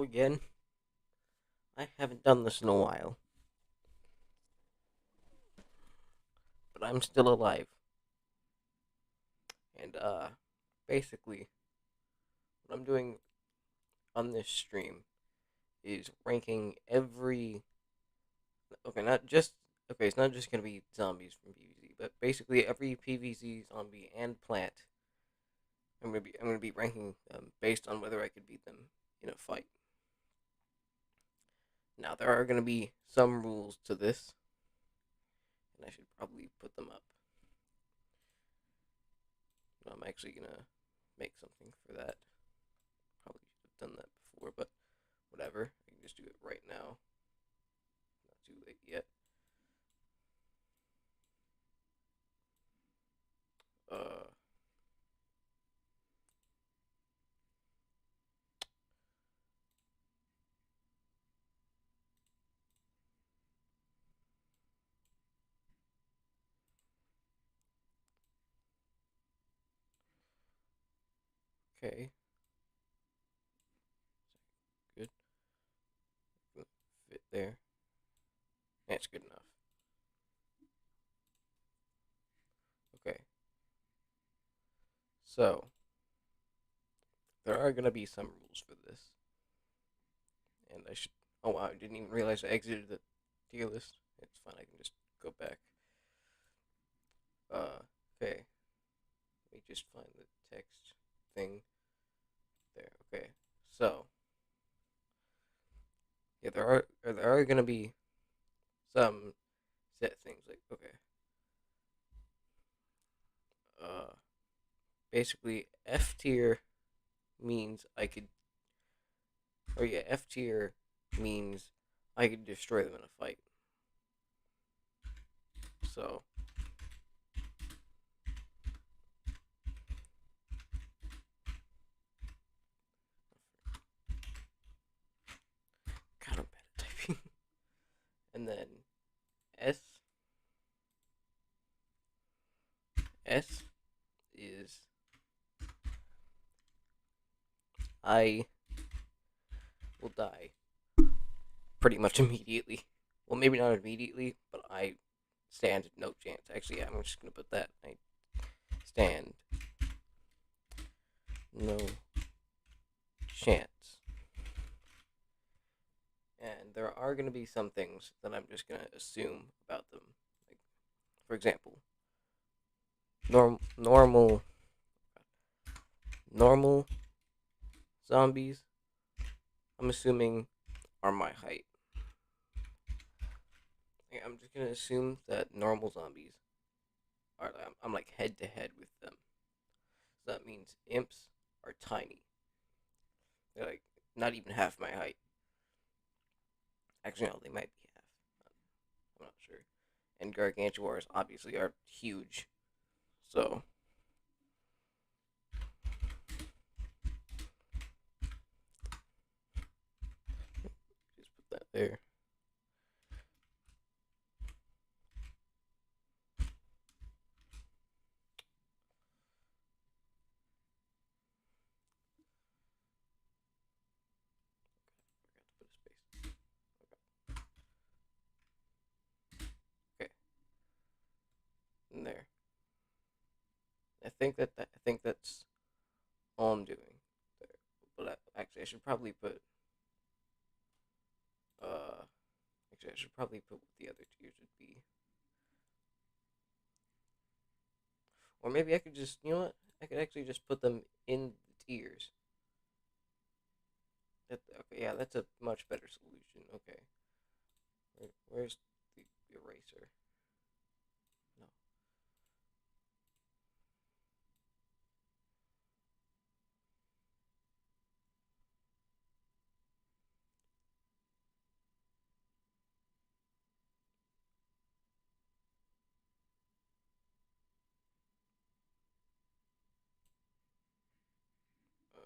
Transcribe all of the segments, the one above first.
again. I haven't done this in a while, but I'm still alive. And basically, what I'm doing on this stream is ranking every. Okay, not just. Okay, it's not just gonna be zombies from PvZ, but basically every PvZ zombie and plant. I'm gonna be ranking them based on whether I could beat them in a fight. Now there are gonna be some rules to this, and I should probably put them up. I'm actually gonna make something for that. Probably should have done that before, but whatever. I can just do it right now. Not too late yet. Uh, okay, good. Fit there. That's good enough. Okay, so there are gonna be some rules for this, and I should. Oh wow, I didn't even realize I exited the tier list. It's fine. I can just go back. Okay. Let me just find the text thing there. Okay, so yeah, there are gonna be some set things like okay, uh, basically F tier means I could, or yeah, F tier means I could destroy them in a fight. So God, I'm bad at typing. And then S S is I will die pretty much immediately. Well, maybe not immediately, but I stand no chance. Actually, yeah, I'm just gonna put that. I stand no chance. And there are gonna be some things that I'm just gonna assume about them. Like, for example, normal normal zombies. I'm assuming are my height. Like, I'm just gonna assume that normal zombies are. I'm like head to head with them. So that means imps are tiny. They're like not even half my height. Actually, no, they might be half. I'm not sure. And gargantuars obviously are huge. So just put that there. I forgot to put a space. Okay, in there. I think that's all I'm doing there. But actually, I should probably put uh. Actually, I should probably put what the other tiers would be. Or maybe I could just, you know what? I could actually just put them in the tiers. Okay, yeah, that's a much better solution. Okay, where's the eraser? No. Uh,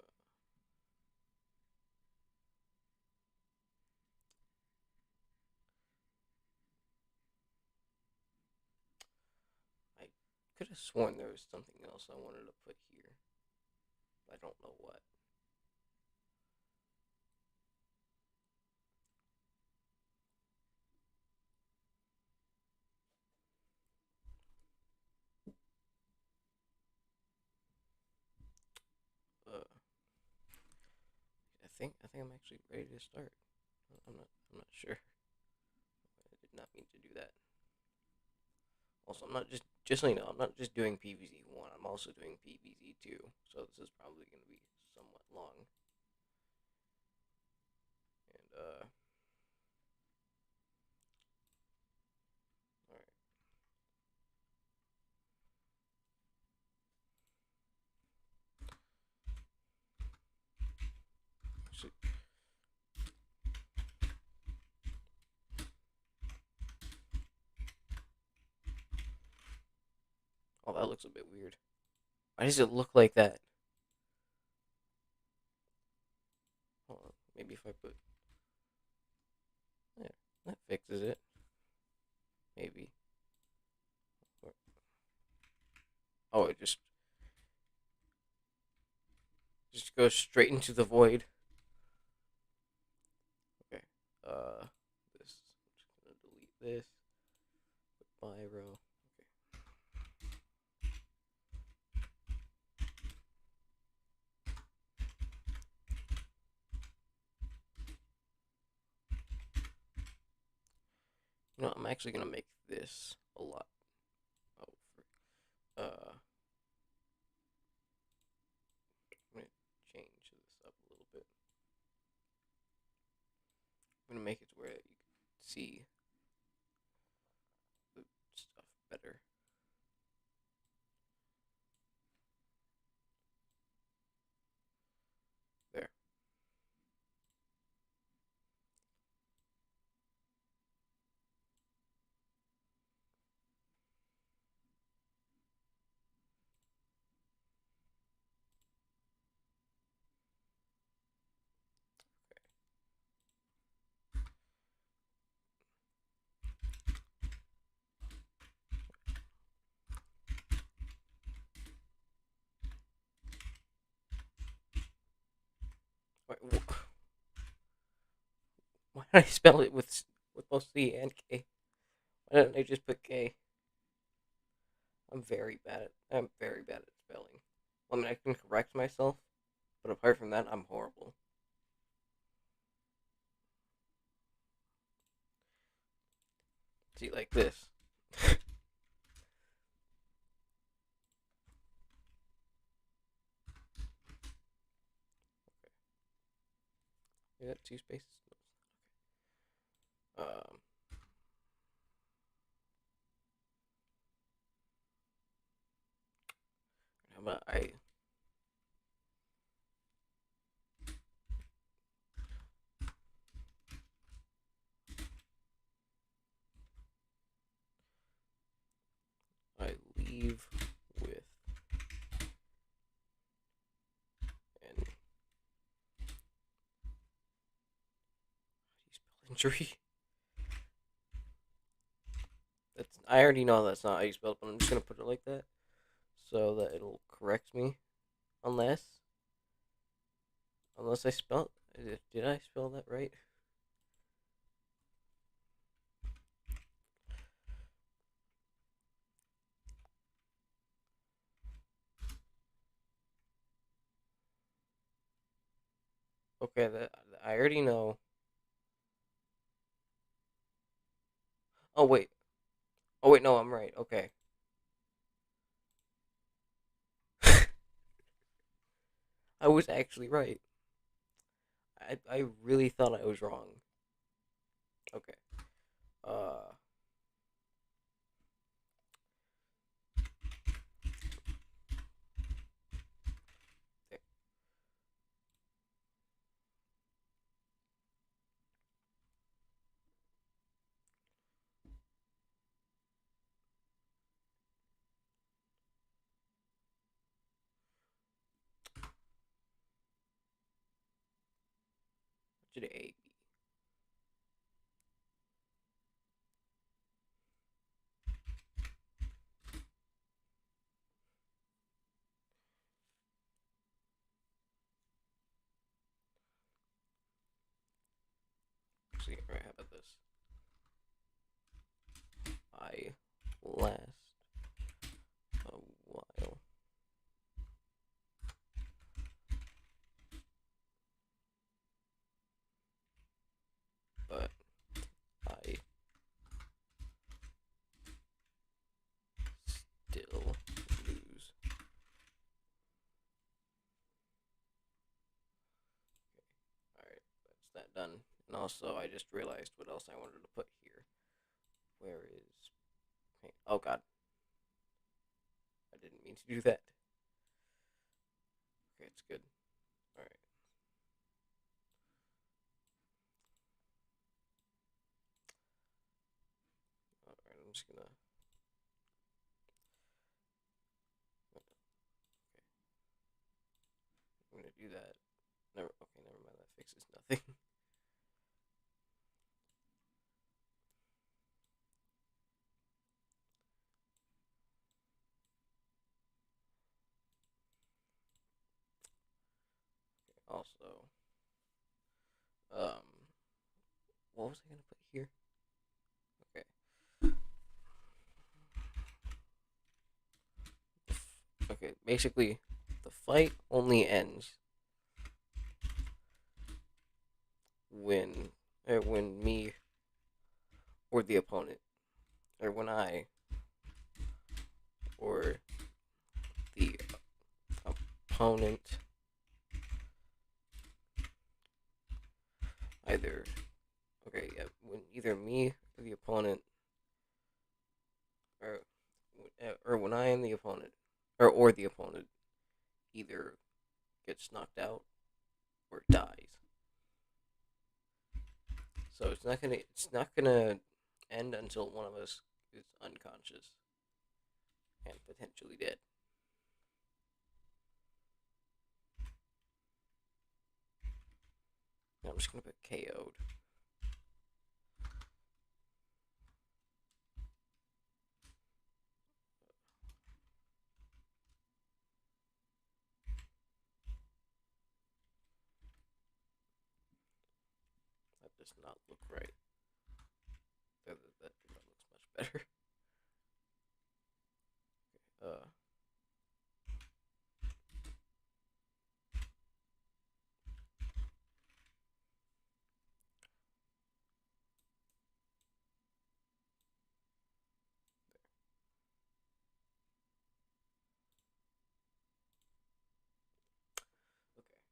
I could have sworn there was something else I wanted to put here. I don't know what. think I'm actually ready to start. I'm not sure. I did not mean to do that. Also, I'm not just so you know, I'm not just doing PVZ 1. I'm also doing PVZ 2. So this is probably going to be somewhat long. And all right. So, oh, that looks a bit weird. Why does it look like that? Hold on. Maybe if I put there, that fixes it. Maybe. Oh, it just goes straight into the void. Okay. This. I'm just gonna delete this. Put Biro. You know, I'm actually gonna make this a lot. Oh, I'm gonna change this up a little bit. I'm gonna make it to where you can see the stuff better. There. Wait, why did I spell it with both C and K? Why didn't I just put K? I'm very bad at spelling. I mean, I can correct myself, but apart from that, I'm horrible. See, like this. You got two spaces. Um, how about I leave with an injury. I already know that's not how you spell it, but I'm just gonna put it like that so that it'll correct me. Unless I spelled. Did I spell that right? Okay, that I already know. Oh wait. Oh wait, no, I'm right. Okay. I was actually right. I really thought I was wrong. Okay. Uh. There. What should A be? Actually, all right. How about this? I last a while. that done. And also, I just realized what else I wanted to put here. Where is paint? Oh god, I didn't mean to do that. Okay, it's good. All right. All right. I'm just gonna. Okay, I'm gonna do that. Never. Okay, never mind. That fixes nothing. Also, um, what was I gonna put here? Okay. Okay. Basically, the fight only ends when when me or the opponent, or when I or the opponent either okay yeah when either me or the opponent or when I am the opponent or the opponent either gets knocked out or dies. So it's not gonna end until one of us is unconscious and potentially dead. Now I'm just gonna put KO'd. That does not look right. That looks much better. Uh, okay.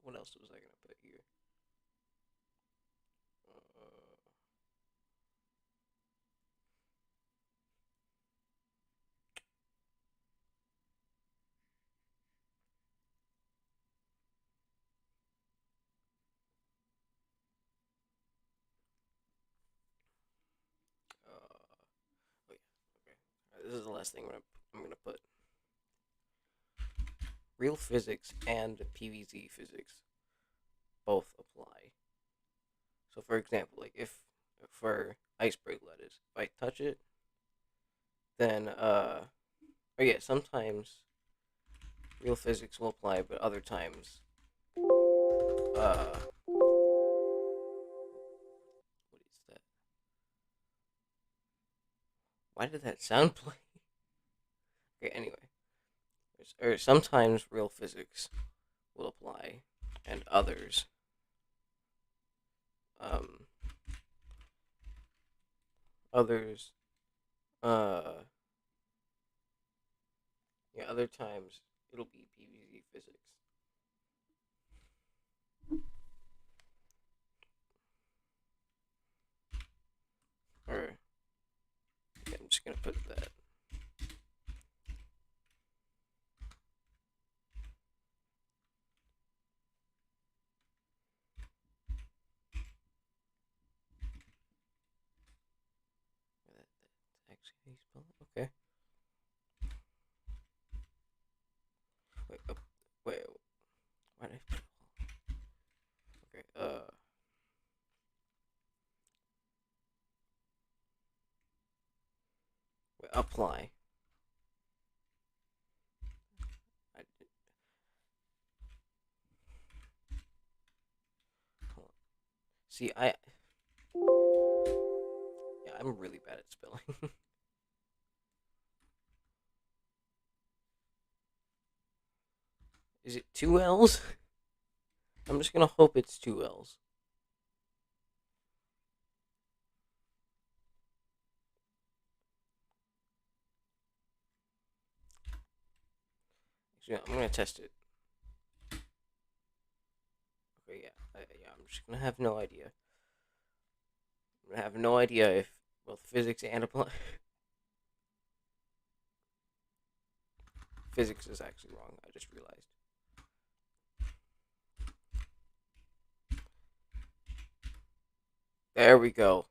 What else was I gonna put here? Uh, oh yeah. Okay. This is the last thing I'm gonna put. Real physics and PVZ physics both apply. So, for example, like if for iceberg lettuce, if I touch it, then oh yeah, sometimes real physics will apply, but other times, what is that? Why did that sound play? Okay, anyway, or sometimes real physics will apply, and um, others, uh, yeah, other times it'll be PVZ physics. Or yeah, I'm just gonna put that. That's actually how you spell it. Okay. Wait. Wait. Why did I put it? Okay. Wait, apply. I did, hold on. See, yeah, I'm really bad at spelling. Is it two L's? I'm just gonna hope it's two L's. Actually, I'm gonna test it. Okay, yeah. I'm just gonna have no idea. I'm gonna have no idea if both physics and apply. Physics is actually wrong. I just realized. There we go.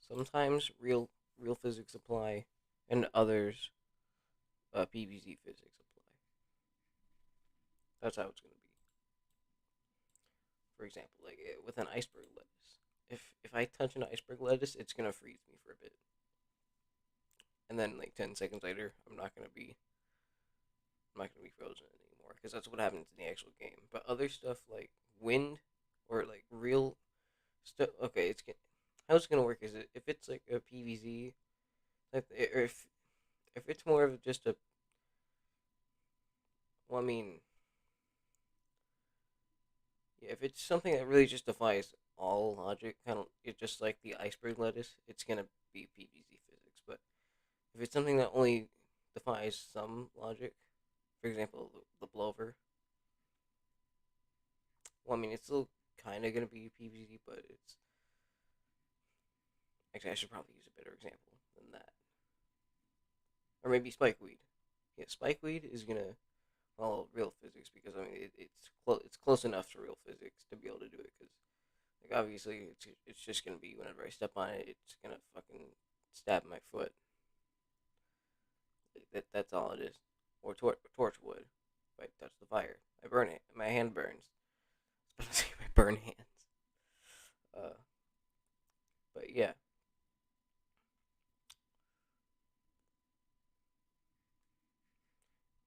Sometimes real physics apply, and others PVZ physics apply. That's how it's gonna be. For example, like with an iceberg lettuce. If I touch an iceberg lettuce, it's gonna freeze me for a bit, and then like 10 seconds later, I'm not gonna be frozen anymore because that's what happens in the actual game. But other stuff like wind or like real stuff, okay, how it's gonna work is if it's like a PVZ, or if it's more of just a, well, I mean, yeah, if it's something that really just defies all logic, kind of, it's just like the iceberg lettuce, it's gonna be PVZ physics. But if it's something that only defies some logic, for example, the blower, well, I mean, it's still kind of gonna be PVZ, but it's actually I should probably use a better example than that, or maybe spikeweed. Yeah, spikeweed is gonna follow real physics because I mean it's close enough to real physics to be able to do it because like obviously it's just gonna be whenever I step on it, it's gonna fucking stab my foot. That's all it is. Or torch wood. If I touch the fire, I burn it. My hand burns. I was my burn hands. Uh, but yeah,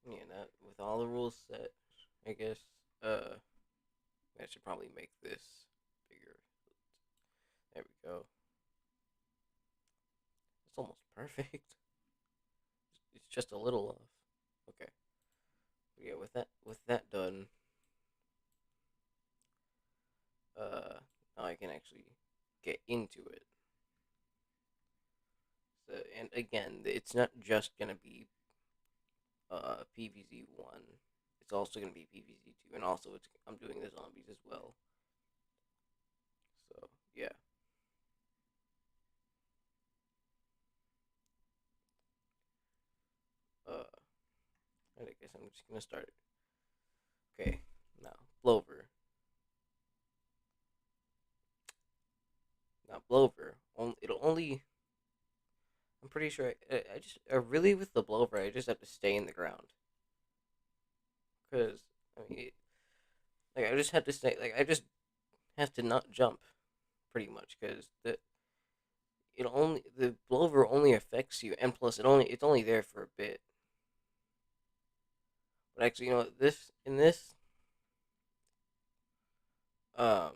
yeah. That with all the rules set, I guess. I should probably make this bigger. There we go. It's almost perfect. It's just a little off. Okay. But yeah, with that done, uh, now I can actually get into it. So, and again, it's not just gonna be PVZ one. It's also gonna be PVZ two, and also I'm doing the zombies as well. So yeah. Uh, I guess I'm just gonna start. Okay. Now Blover. Now Blover. It'll only. I'm pretty sure. I just really with the Blover, I just have to stay in the ground. Cause I mean, like I just have to stay. Like I just have to not jump, pretty much. Cause the Blover only affects you, and plus it's only there for a bit. But actually, this in this um.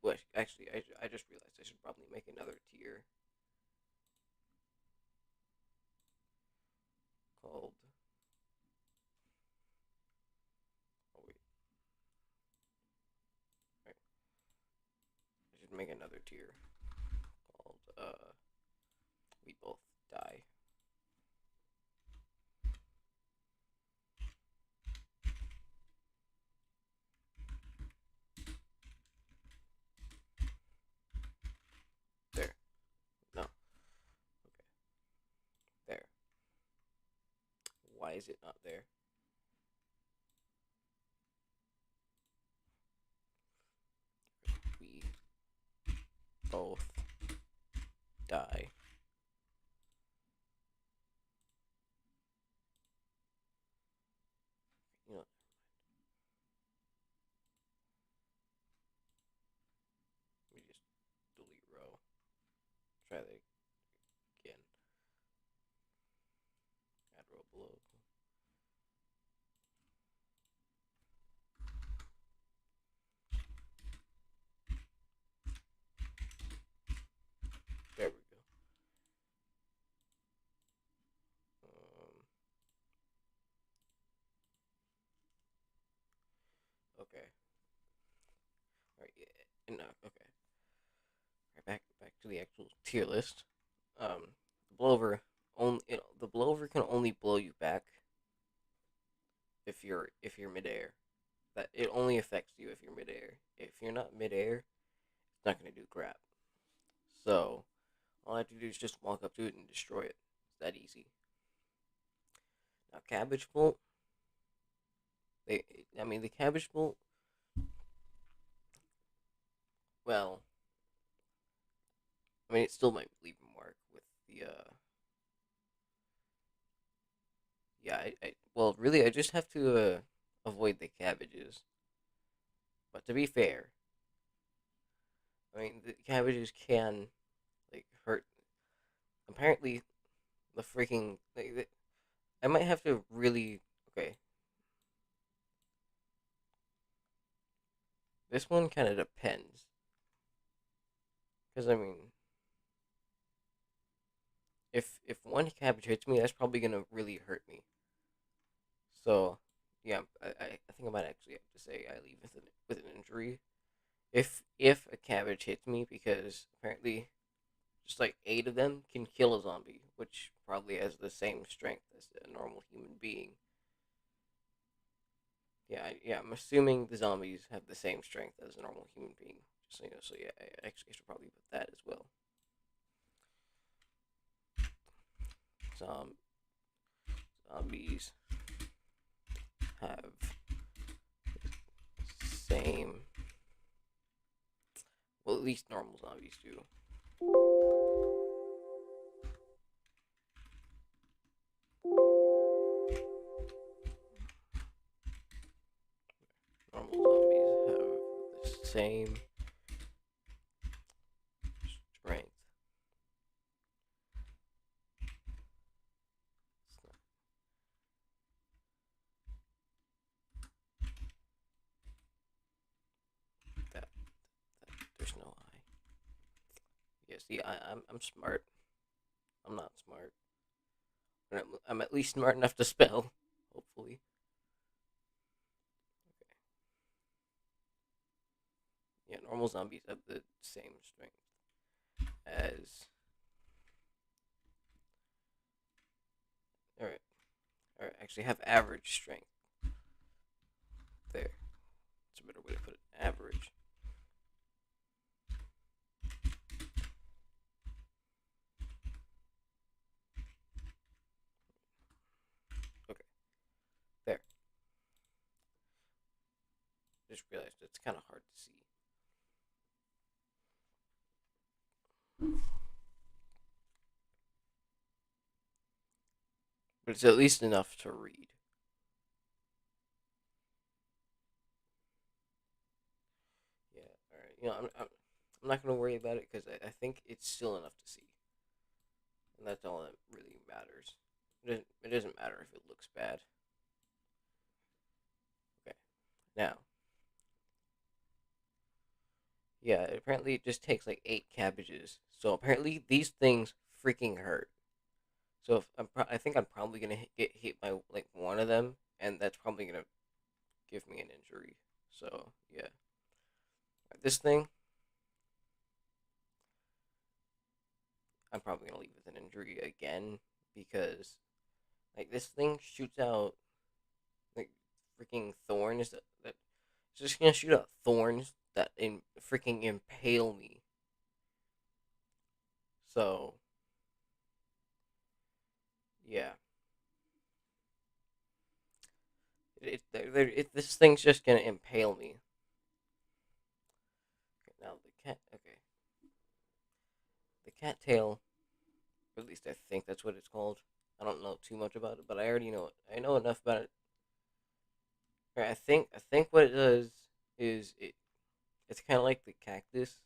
Well, actually, I just realized I should probably make another tier called. Oh wait, right. I should make another tier called We Both Die. There. No. Okay. There. Why is it not there? We both die. You know. Okay. All right. Yeah. No. Okay. Right, back to the actual tier list. The blowover only the blowover can only blow you back if you're midair. That it only affects you if you're midair. If you're not midair, it's not gonna do crap. So all I have to do is just walk up to it and destroy it. It's that easy. Now cabbage bolt. They, I mean the cabbage bolt. Well, I mean it still might leave a mark with the Yeah, well, really, I just have to avoid the cabbages. But to be fair, I mean, the cabbages can like hurt. Apparently, the freaking I might have to really okay. This one kind of depends, because I mean, if one cabbage hits me, that's probably gonna really hurt me. So, yeah, I think I might actually have to say I leave with an injury if a cabbage hits me because apparently just like 8 of them can kill a zombie, which probably has the same strength as a normal human being. Yeah, I'm assuming the zombies have the same strength as a normal human being. So yeah, I actually should probably put that as well. Zom- Zombies have same. Well, at least normal zombies do. Normal zombies have the same strength. That, there's no I. Yeah, see, I'm smart. I'm not smart. But I'm at least smart enough to spell. Hopefully. Yeah, normal zombies have the same strength as. Alright. Alright, actually have average strength. There. That's a better way to put it. Average. Okay. There. Just realized it's kind of hard to see. But it's at least enough to read. Yeah, alright. I'm not going to worry about it because I think it's still enough to see. And that's all that really matters. It doesn't matter if it looks bad. Okay. Now, yeah, apparently it just takes like 8 cabbages. So apparently these things freaking hurt. So if I think I'm probably gonna get hit by like one of them, and that's probably gonna give me an injury. So yeah, this thing I'm probably gonna leave with an injury again because like this thing shoots out like freaking thorns that it's just gonna shoot out thorns that freaking impale me. So yeah, this thing's just gonna impale me. Okay, now the cat. Okay, the cattail. Or at least I think that's what it's called. I don't know too much about it, but I already know it. I know enough about it. I think what it does is it's kind of like the cactus,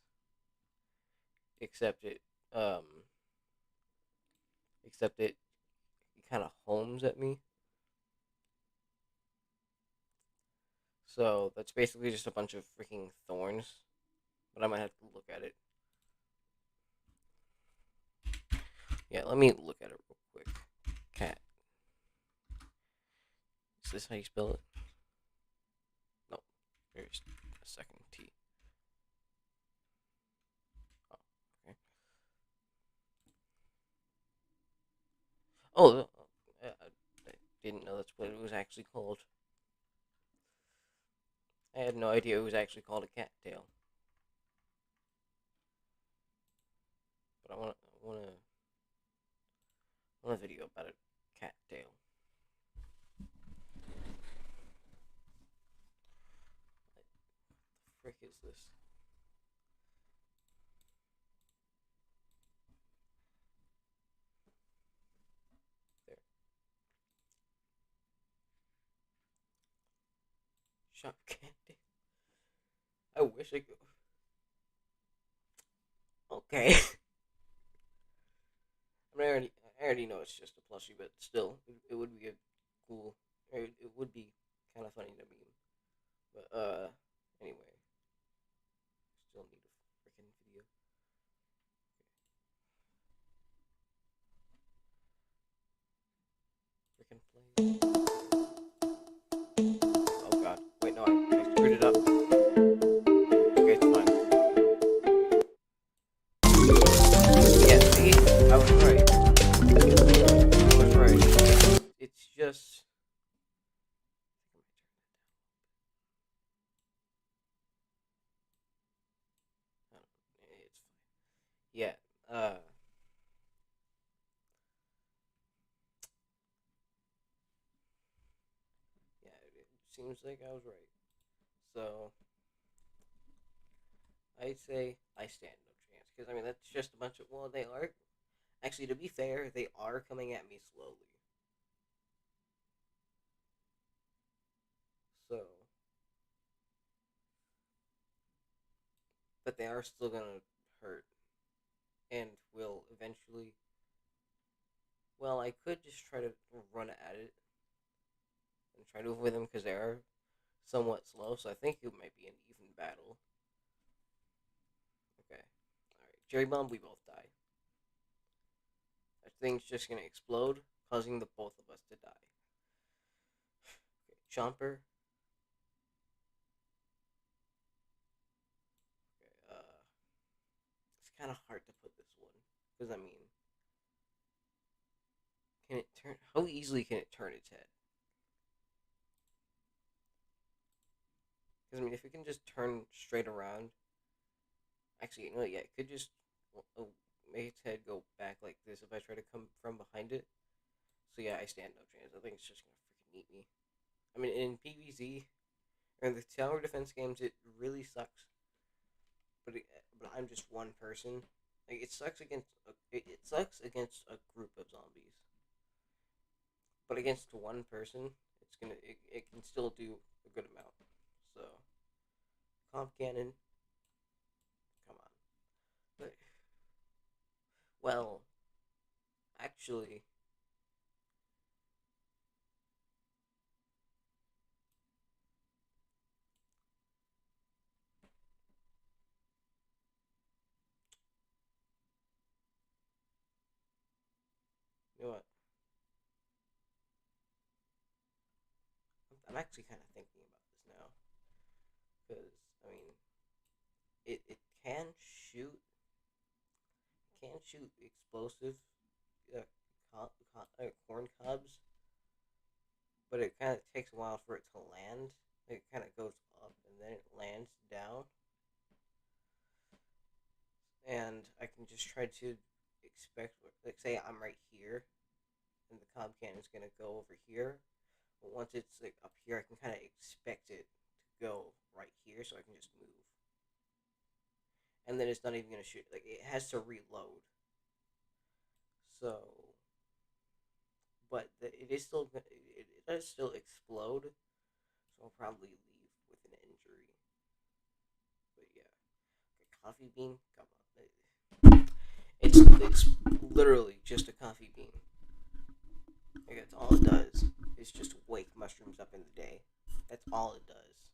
except um it kind of homes at me. So that's basically just a bunch of freaking thorns. But I might have to look at it. Yeah, let me look at it real quick. Cat. Is this how you spell it? No. Just a second. T. Oh, okay. Oh, I didn't know that's what it was actually called. I had no idea it was actually called a cattail. But I want a video about a cattail. What the frick is this? There. Shop cattail. I wish I could. Okay. I mean, I already know it's just a plushie, but still, it would be a cool. It would be kind of funny to me. But anyway, still need a freaking video. Freaking play. Oh god, wait, no, I screwed it up. Okay, it's fine. Yeah, see, I was right. I was right. It's just. It's fine. Yeah. Yeah. It seems like I was right. So I'd say I stand no chance because I mean that's just a bunch of. Well, they are actually. To be fair, they are coming at me slowly. So, but they are still gonna hurt and will eventually. Well, I could just try to run at it and try to avoid them because they are somewhat slow. So I think it might be an even battle. Okay. All right. Jerry Bomb, we both die. That thing's just gonna explode, causing the both of us to die. Okay. Chomper. Okay. It's kind of hard to put this one because I mean, can it turn? How easily can it turn its head? Because I mean, if it can just turn straight around, actually, you know, yeah, it could just make its head go back like this if I try to come from behind it. So yeah, I stand no chance. I think it's just gonna freaking eat me. I mean, in PvZ or in the tower defense games, it really sucks. But I'm just one person. Like it sucks against a group of zombies. But against one person, it can still do a good amount. So comp cannon, come on. But, well, actually, you know what? I'm actually kind of thinking about this now because I mean, it can shoot explosive uh, corn cobs, but it kind of takes a while for it to land. It kind of goes up and then it lands down, and I can just try to expect, like, say I'm right here, and the cob cannon is gonna go over here. But once it's like up here, I can kind of expect it to go right here, so I can just move, and then it's not even gonna shoot. Like it has to reload. So, but it is still it does still explode. So I'll probably leave with an injury. But yeah, okay, coffee bean. Come on, it's literally just a coffee bean. Like that's all it does. It's just wake mushrooms up in the day. That's all it does.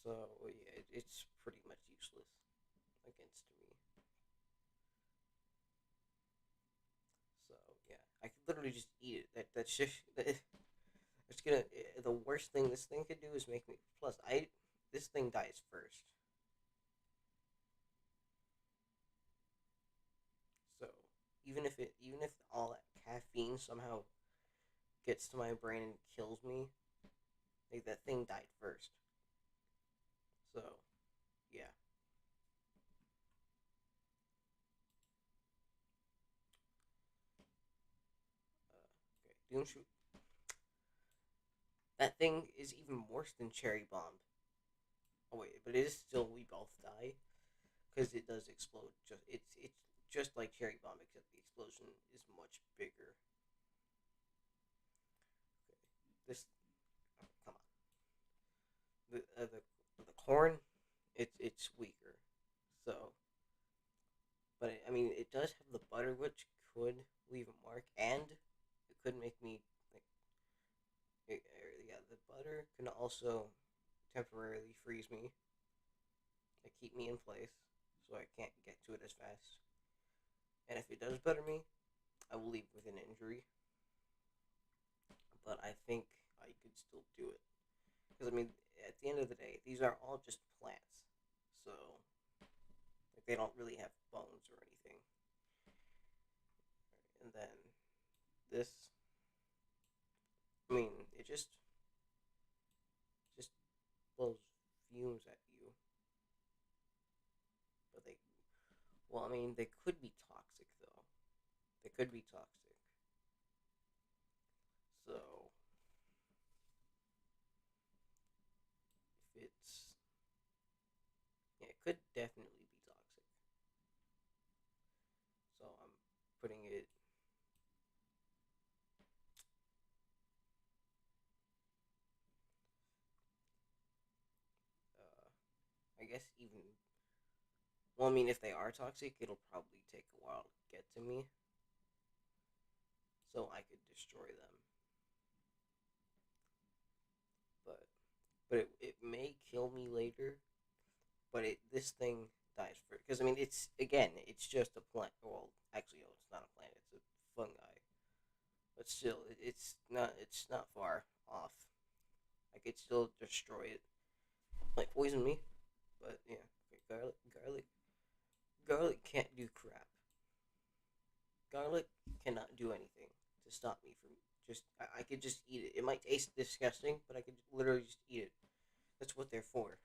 So yeah, it's pretty much useless against me. So yeah, I could literally just eat it. That's just it's gonna. the worst thing this thing could do is make me. Plus, this thing dies first. So even if all that caffeine somehow gets to my brain and kills me, like that thing died first. So yeah. Okay. Doom shoot. That thing is even worse than cherry bomb. Oh wait, but it is still we both die because it does explode. It's just like cherry bomb, except the explosion is much bigger. Okay. This come on. The corn, it's weaker. So, but I mean, it does have the butter, which could leave a mark, and it could make me like yeah. The butter can also temporarily freeze me, like keep me in place, so I can't get to it as fast. And if it does butter me, I will leave with an injury. But I think I could still do it because I mean, at the end of the day, these are all just plants, so like they don't really have bones or anything. And then this, I mean, it just blows fumes at you. But they, well, I mean, they could be toxic though. They could be toxic. So if it's, yeah, it could definitely be toxic. So I'm putting it. I guess even. Well, I mean, if they are toxic, it'll probably take a while to get to me, so I could destroy them. But it may kill me later. But this thing dies first because I mean it's just a plant. Well, actually, no, it's not a plant. It's a fungi. But still, it's not far off. I could still destroy it, like poison me. But yeah, okay, garlic can't do crap. Garlic cannot do anything to stop me from just. I could just eat it. It might taste disgusting, but I could literally just eat it. That's what they're for.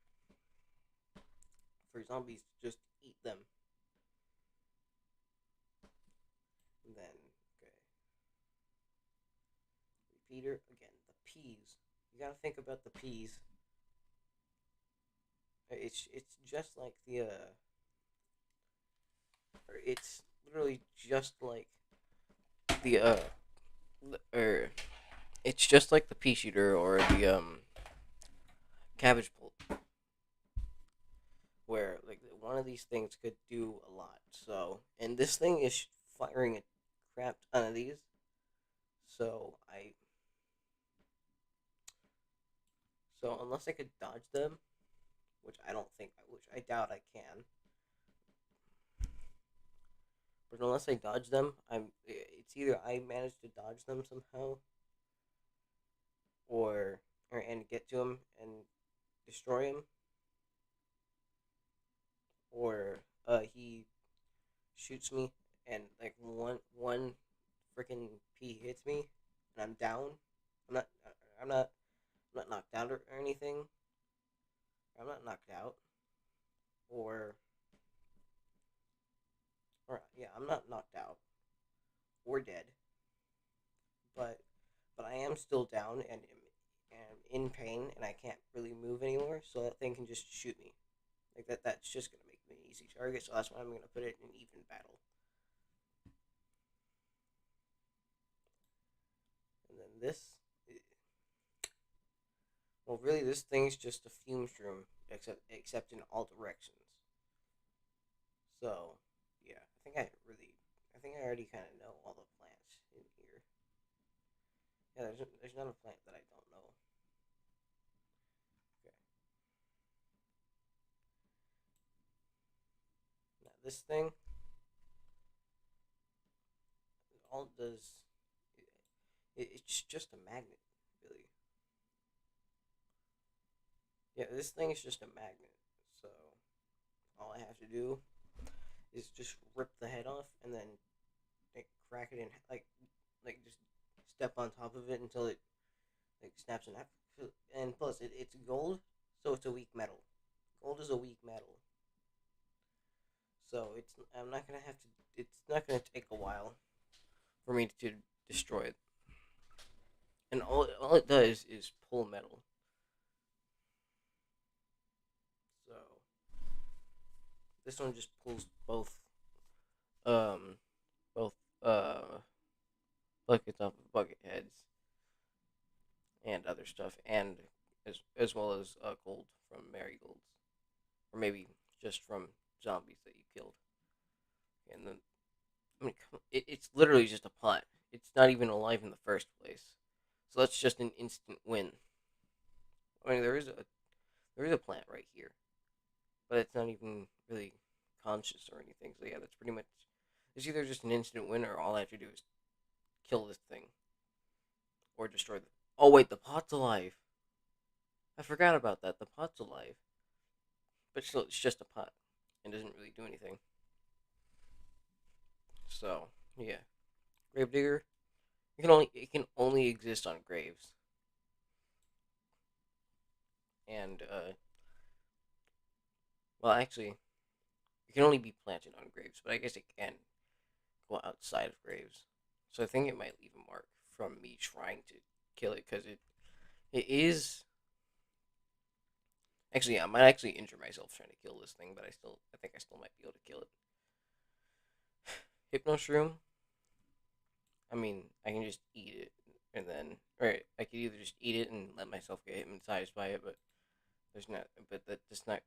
For zombies, just eat them. And then okay, repeater again. The peas. You gotta think about the peas. It's just like or it's literally just like the or it's just like the pea shooter or the cabbage pulp, where like one of these things could do a lot. So, and this thing is firing a crap ton of these. So so unless I could dodge them, which I doubt I can, but unless I dodge them, it's either I manage to dodge them somehow, or and get to him and destroy him, or he shoots me and like one freaking pea hits me and I'm down. I'm not I'm not I'm not knocked out or anything. I'm not knocked out or yeah, I'm not knocked out or dead, but I am still down and am in pain and I can't really move anymore. So that thing can just shoot me like that. That's just gonna make me an easy target. So that's why I'm gonna put it in even battle. And then this, well, really, this thing's just a fume shroom, except in all directions. So, yeah, I think I already kind of know all the plants in here. Yeah, there's not a plant that I don't know. Okay, now this thing, all it does, it's just a magnet, really. Yeah, this thing is just a magnet. So all I have to do is just rip the head off and then like crack it in, like just step on top of it until it like snaps in half. And plus, it's gold, so it's a weak metal. Gold is a weak metal, so it's I'm not gonna have to. It's not gonna take a while for me to destroy it. And all it does is pull metal. So this one just pulls um both buckets off of bucket heads and other stuff, and as well as gold from marigolds, or maybe just from zombies that you killed. And then I mean, it's literally just a pot. It's not even alive in the first place, so that's just an instant win. I mean, there is a plant right here, but it's not even really conscious or anything. So yeah, that's pretty much. It's either just an instant win, or all I have to do is kill this thing or destroy the. Oh wait, the pot's alive. I forgot about that. The pot's alive, but still, it's just a pot and doesn't really do anything. So yeah, Gravedigger. It can only exist on graves, and well, actually, it can only be planted on graves, but I guess it can go outside of graves. So I think it might leave a mark from me trying to kill it, because it is actually, I might actually injure myself trying to kill this thing, but I think I still might be able to kill it. Hypno shroom. I mean, I can just eat it, and then, or I could either just eat it and let myself get hypnotized by it, but that does not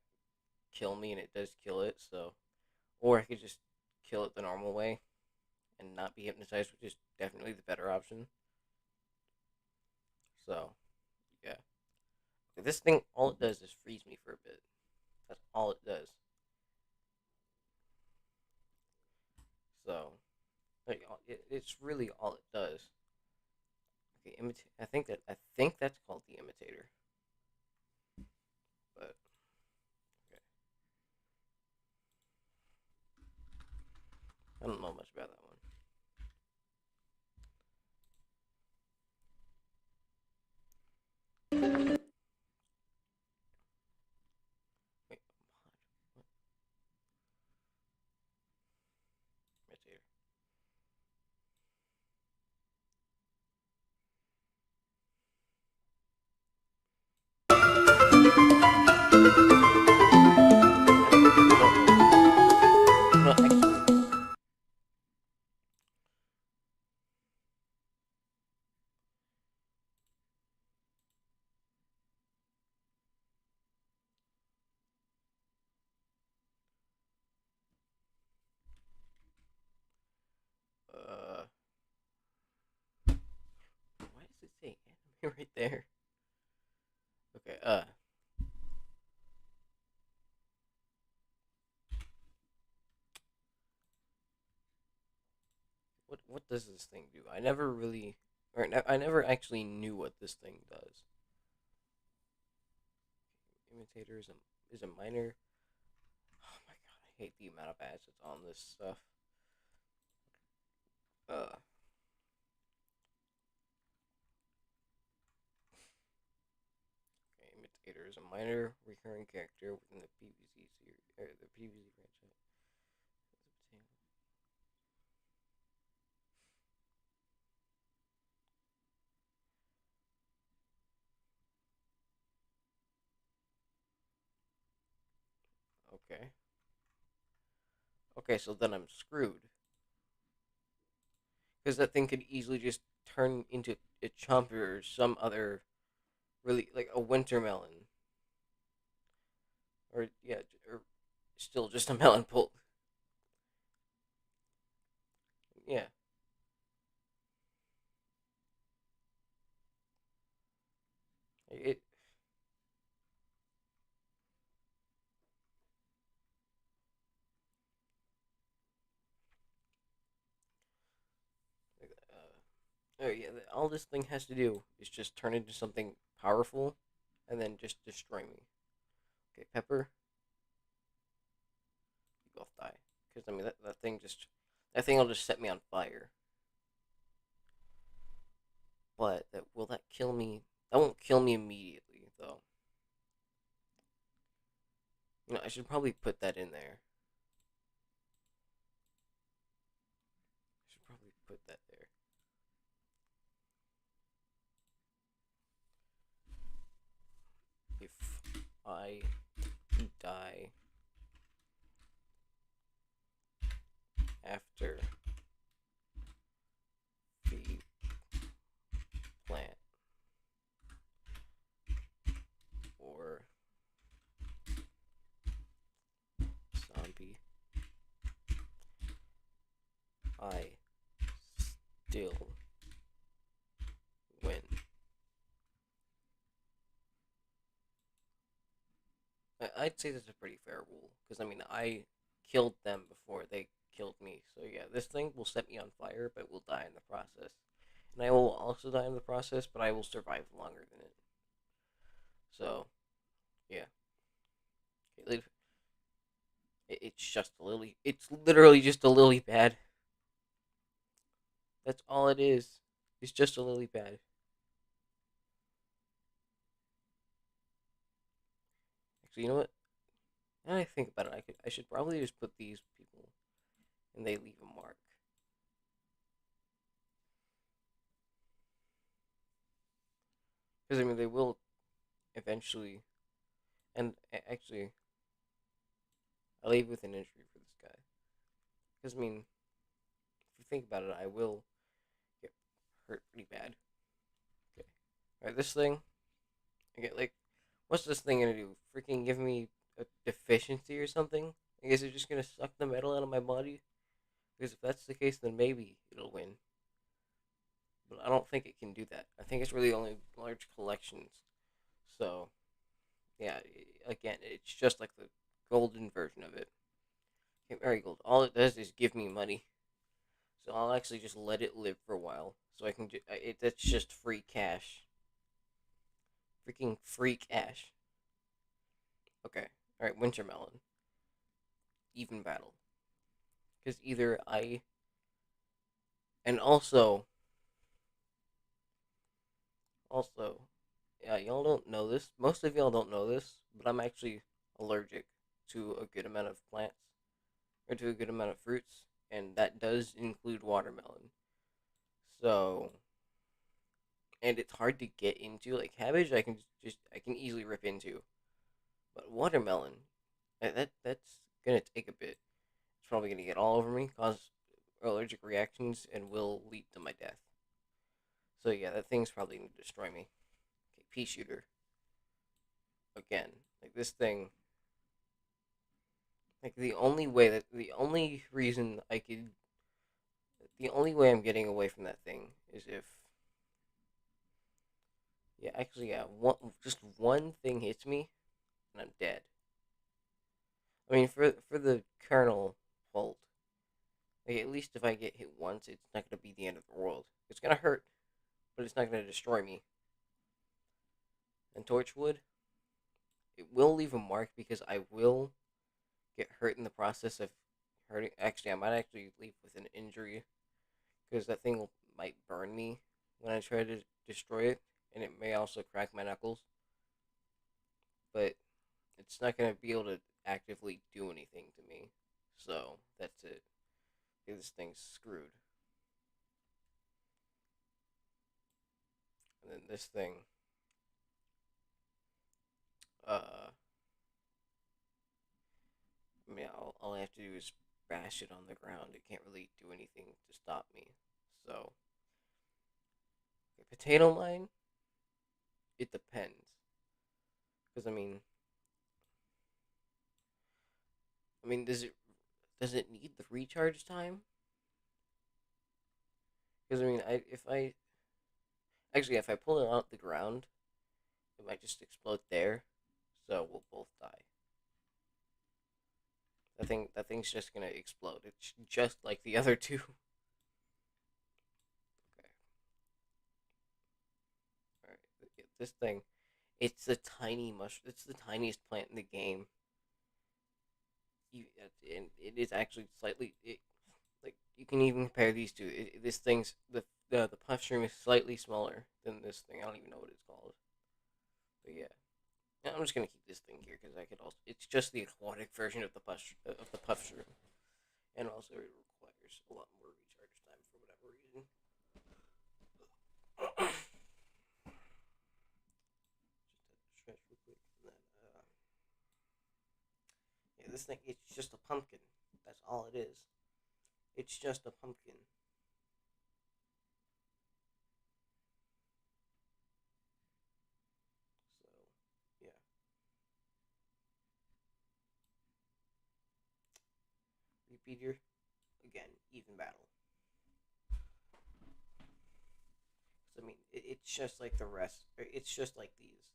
kill me, and it does kill it. So, or I could just kill it the normal way and not be hypnotized, which is definitely the better option. So, yeah, this thing, all it does is freeze me for a bit. That's all it does. So, like, it's really all it does. Okay, I think that's called the imitator. But okay, I don't know much about that one. Wait, what imitator? I don't know what that is. No, actually, uh, why does it say anime right there? Okay, what does this thing do? I never really, I never actually knew what this thing does. Imitator is a minor. Oh my god, I hate the amount of ads that's on this stuff. Uh, okay, Imitator is a minor recurring character within the PVZ series, the PVZ franchise. Okay. Okay, so then I'm screwed, because that thing could easily just turn into a chomper or some other really, like a winter melon, or yeah, or still just a melon pulled. Yeah. It oh yeah, all this thing has to do is just turn into something powerful, and then just destroy me. Okay, Pepper, you both die. Because I mean that thing will just set me on fire. But will that kill me? That won't kill me immediately though. I should probably put that in there. I should probably put that there. If I die after the plant or zombie, I still win. I'd say that's a pretty fair rule because I mean I killed them before they killed me. So yeah, this thing will set me on fire, but will die in the process. And I will also die in the process, but I will survive longer than it. So yeah, it's just a lily. It's literally just a lily pad. That's all it is. It's just a lily pad. Actually, you know what? Now that I think about it, I should probably just put these people and they leave a mark. Because I mean, they will eventually. And actually, I leave with an injury for this guy. Because I mean, if you think about it, I will get hurt pretty bad. Okay, all right, this thing. Okay, like, what's this thing gonna do? Freaking give me a deficiency or something? I guess it's just gonna suck the metal out of my body. Because if that's the case, then maybe it'll win. But I don't think it can do that. I think it's really only large collections. So yeah, again, it's just like the golden version of it. Okay, Marigold. All it does is give me money, so I'll actually just let it live for a while, so I can. That's just free cash. Freaking free cash. Okay. All right. Wintermelon. Even battle. Because either I and also, yeah, y'all don't know this. Most of y'all don't know this, but I'm actually allergic to a good amount of plants or to a good amount of fruits, and that does include watermelon. So, and it's hard to get into. Like cabbage, I can easily rip into, but watermelon, that's gonna take a bit. It's probably gonna get all over me, cause allergic reactions, and will lead to my death. So yeah, that thing's probably gonna destroy me. Okay, pea shooter again. Like this thing. Like the only reason I could, the only way I'm getting away from that thing is if, yeah, actually, yeah, just one thing hits me and I'm dead. I mean, for the kernel bolt, like at least if I get hit once, it's not gonna be the end of the world. It's gonna hurt, but it's not gonna destroy me. And Torchwood, it will leave a mark because I will get hurt in the process of hurting. Actually, I might actually leave with an injury because that thing might burn me when I try to destroy it, and it may also crack my knuckles. But it's not gonna be able to actively do anything to me. So that's it. This thing's screwed. And then this thing, uh, I mean, all I have to do is bash it on the ground. It can't really do anything to stop me. So, okay, potato mine, it depends. Because I mean, does it need the recharge time? Because I mean, if I actually if I pull it out the ground, it might just explode there. So we'll both die. That thing's just gonna explode. It's just like the other two. Okay. All right. This thing, It's the tiny mush. It's the tiniest plant in the game. And it is actually slightly. Like you can even compare these two. This thing's the mushroom is slightly smaller than this thing. I don't even know what it's called. But yeah, I'm just gonna keep this thing here because I could also. It's just the aquatic version of the puff shroom, and also it requires a lot more recharge time for whatever reason. Just stretch real quick, and then yeah, this thing it's just a pumpkin. That's all it is. It's just a pumpkin. So yeah, repeater again, even battle. So, I mean, it's just like the rest. It's just like these.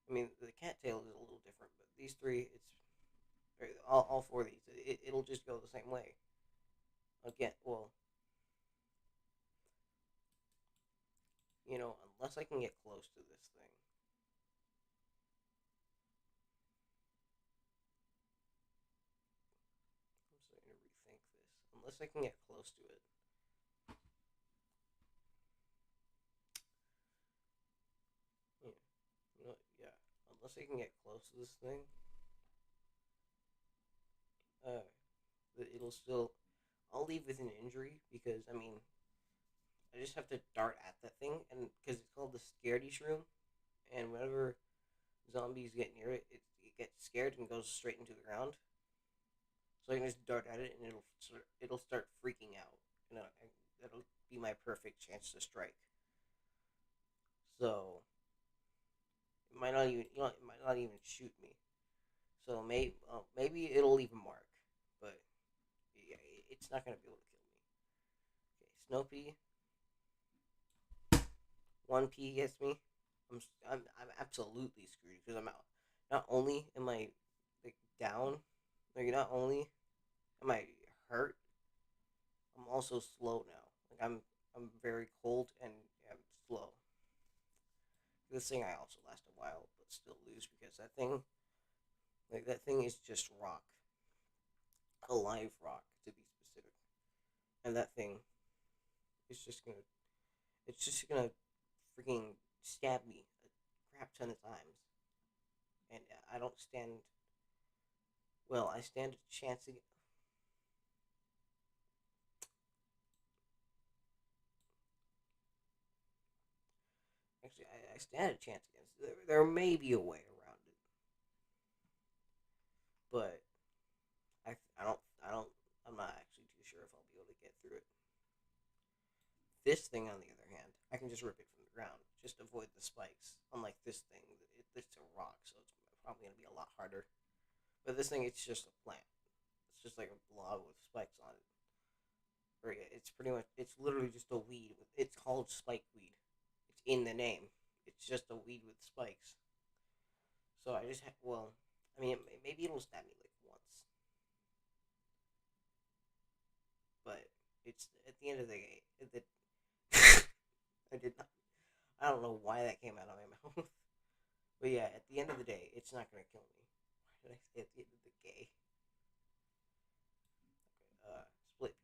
I mean, the cattail is a little different, but these three, all four of these. It'll just go the same way. Again, well, unless I can get close to this thing. I'm starting to rethink this. Unless I can get close to it. Yeah, yeah. Unless I can get close to this thing, uh, it'll still. I'll leave with an injury because I mean, I just have to dart at that thing, and because it's called the scaredy shroom, and whenever zombies get near it, it gets scared and goes straight into the ground. So I can just dart at it, and it'll start freaking out, and that'll be my perfect chance to strike. So it might not even it might not even shoot me. So maybe it'll leave a mark, but yeah, it's not gonna be able to kill me. Okay, Snoopy, 1P gets me. I'm absolutely screwed because I'm out. Not only am I like down, like not only am I hurt, I'm also slow now. Like I'm very cold and I'm slow. This thing I also last a while, but still lose because that thing is just rock, a live rock to be specific, and that thing is just gonna, it's just gonna freaking stab me a crap ton of times, and I don't stand. Well, I stand a chance. Actually, I stand a chance against. There may be a way around it, but I don't. I'm not actually too sure if I'll be able to get through it. This thing, on the other hand, I can just rip it from the ground. Just avoid the spikes. Unlike this thing, it's a rock, so it's probably gonna be a lot harder. But this thing, it's just a plant. It's just like a blob with spikes on it. Or it's pretty much. It's literally just a weed. It's called spike weed. It's in the name. It's just a weed with spikes. So I just well, I mean, maybe it'll stab me like once, but it's at the end of the day. I did not. I don't know why that came out of my mouth. But yeah, at the end of the day, it's not gonna kill me. Why did I say at the end of the day? Okay, split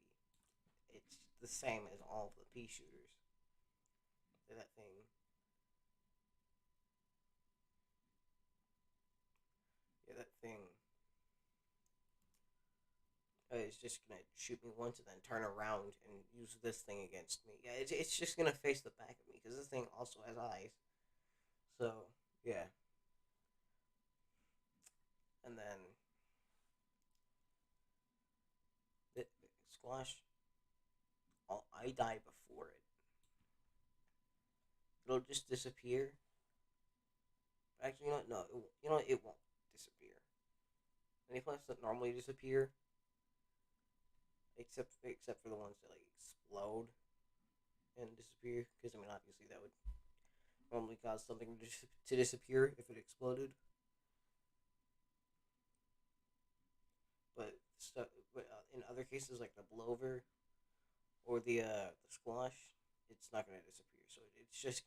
pea. It's the same as all the pea shooters. So that thing, yeah, that thing is just gonna shoot me once and then turn around and use this thing against me. Yeah, it's just gonna face the back of me because this thing also has eyes. So yeah, and then the squash. I die before it. It'll just disappear. Actually, no, it won't disappear. Any plants that normally disappear, except for the ones that like explode and disappear, because I mean, obviously that would normally cause something to disappear if it exploded. But stuff, but in other cases like the blover or the squash, it's not gonna disappear. so it's just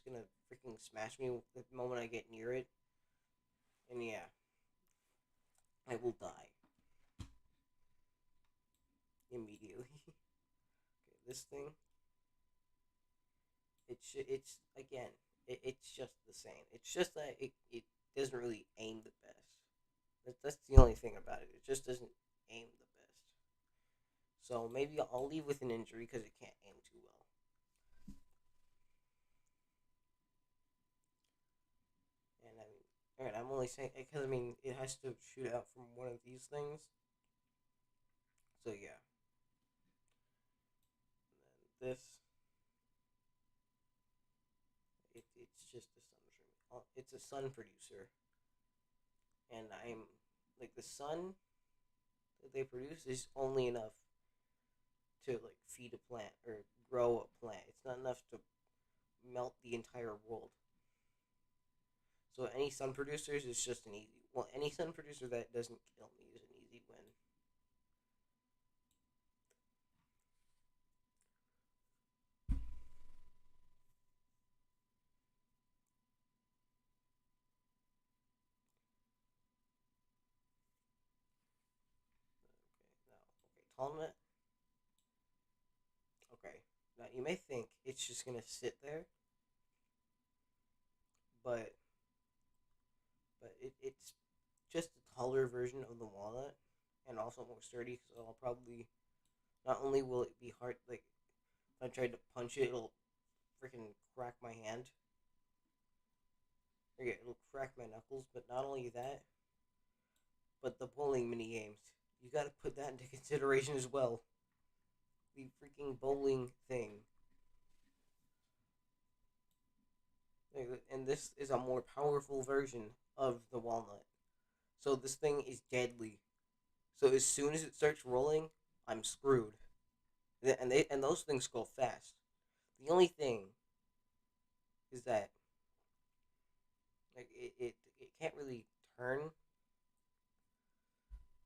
gonna freaking smash me the moment I get near it, and yeah, I will die immediately. Okay, this thing, it's again, it's just the same. It's just that it doesn't really aim the best. That's the only thing about it. It just doesn't aim the best. So maybe I'll leave with an injury because it can't aim too well. And I mean, alright, I'm only saying because I mean it has to shoot out from one of these things. So yeah, and then this it's just a sun stream. It's a sun producer, and I'm like the sun that they produce is only enough to like feed a plant or grow a plant. It's not enough to melt the entire world. So any sun producers is just an easy. Well, any sun producer that doesn't kill me is an easy win. Okay, now tournament. Okay, now you may think it's just gonna sit there, but it's just a taller version of the walnut, and also more sturdy. So I'll probably not only will it be hard, like if I tried to punch it, it'll freaking crack my hand. Okay, it'll crack my knuckles. But not only that, but the bowling mini games. You got to put that into consideration as well. The freaking bowling thing, and this is a more powerful version of the walnut. So this thing is deadly. So as soon as it starts rolling, I'm screwed. And those things go fast. The only thing is that like it can't really turn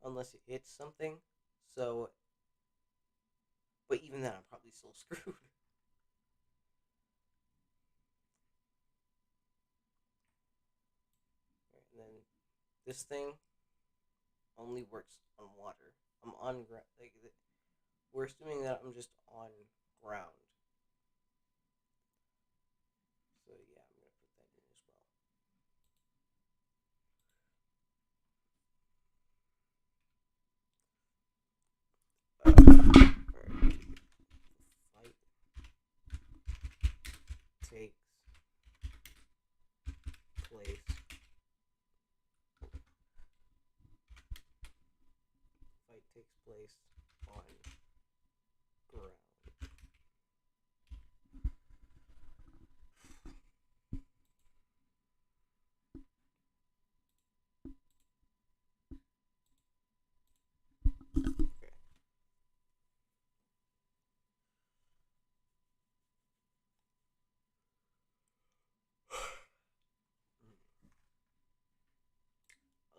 unless it hits something. So, but even then, I'm probably still screwed. And then this thing only works on water. I'm on ground. Like we're assuming that I'm just on ground. So yeah, I'm gonna put that in as well. Alright. Fight takes place. Fight takes place on ground. Okay.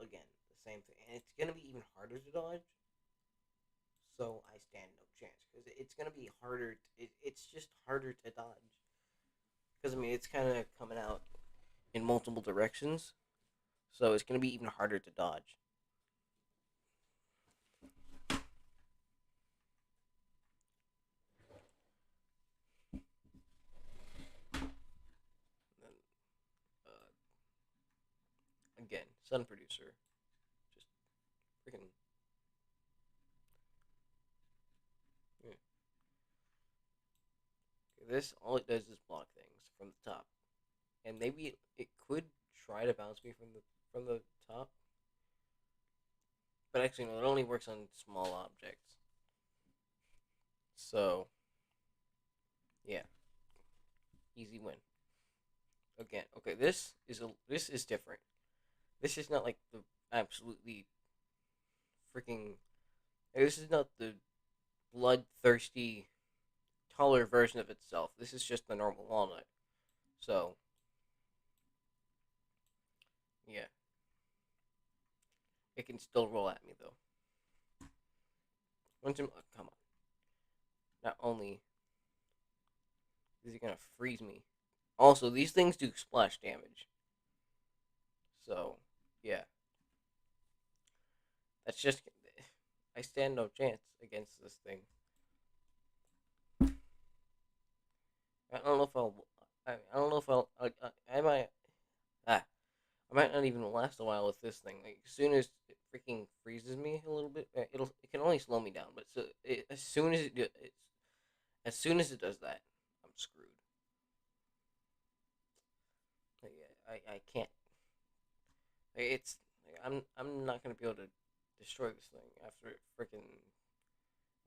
Again, the same thing, and it's gonna be even harder to dodge. So I stand no chance because it's gonna be harder. It's just harder to dodge because I mean it's kind of coming out in multiple directions, so it's gonna be even harder to dodge. And then, uh, again, sun producer, just freaking yeah. This all it does is block things from the top, and maybe it could try to bounce me from the top, but actually no, it only works on small objects. So yeah, easy win. Again, okay, this is different. This is not like the absolutely freaking. This is not the bloodthirsty, taller version of itself. This is just the normal walnut. So yeah, it can still roll at me though. Once come on. Not only These are gonna freeze me. Also, these things do splash damage. So, yeah, that's just. I stand no chance against this thing. I don't know if I'll. I don't know if I'll. I might. Ah, I might not even last a while with this thing. Like as soon as it freaking freezes me a little bit, it can only slow me down. But as soon as as soon as it does that, I'm screwed. Like, yeah, I can't. Like, I'm not gonna be able to destroy this thing after it freaking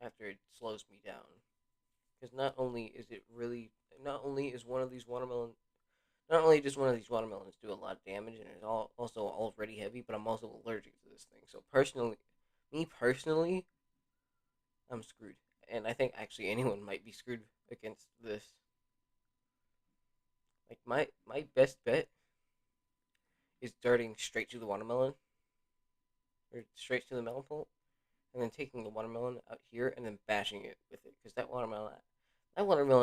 after it slows me down. Because not only is one of these watermelon not only does one of these watermelons do a lot of damage and it's also already heavy, but I'm also allergic to this thing. So personally, I'm screwed. And I think actually anyone might be screwed against this. Like my best bet is darting straight to the watermelon or straight to the melon pulp, and then taking the watermelon out here and then bashing it with it because that watermelon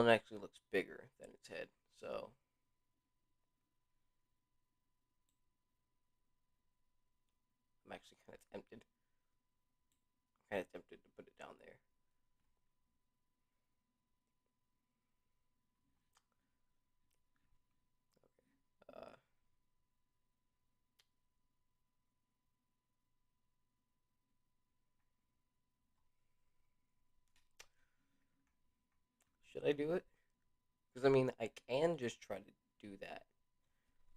actually looks bigger than its head. So I'm actually kind of tempted to put it down there. Uh, should I do it? Because I mean, I can just try to do that.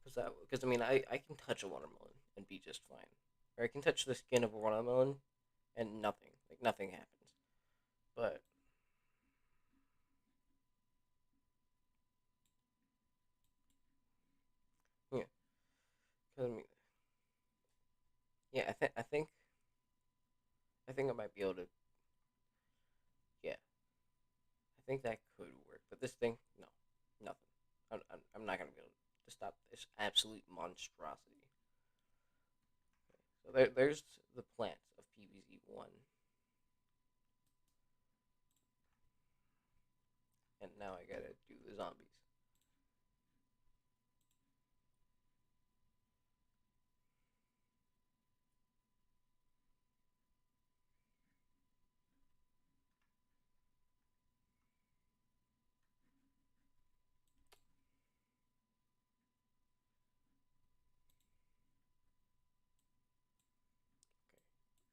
Because I mean, I can touch a watermelon and be just fine, or I can touch the skin of a watermelon and nothing happens. But yeah, 'cause I mean, yeah, I think I might be able to. Yeah, I think that could work. But this thing, no, nothing. I'm not gonna be able to stop this absolute monstrosity. So there's the plant of PVZ1, and now I gotta do the zombies.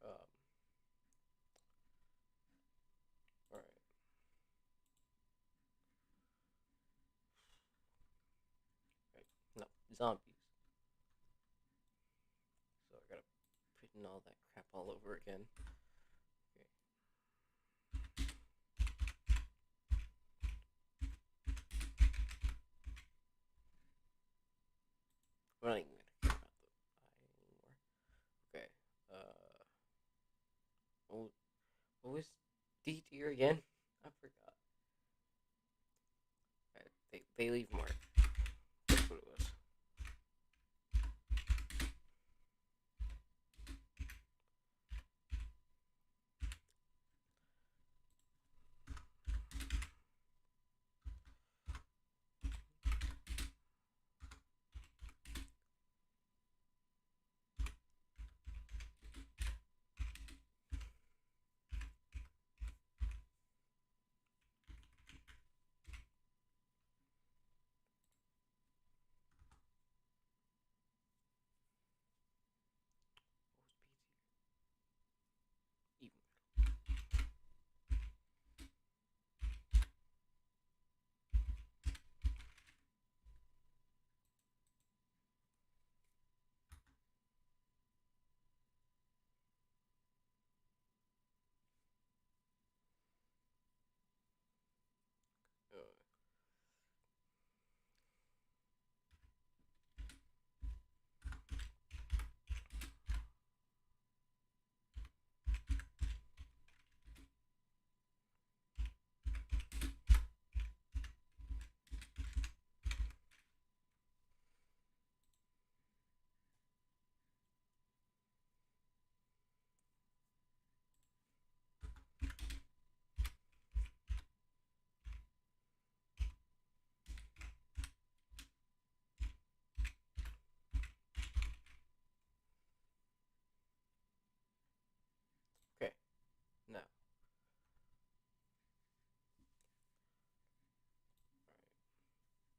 Um, all right, right, no zombies. So I gotta put in all that crap all over again. Okay. I'm not even gonna care about the eye anymore. Okay. Oh, what was teir again? I forgot. They leave mark. That's what it was.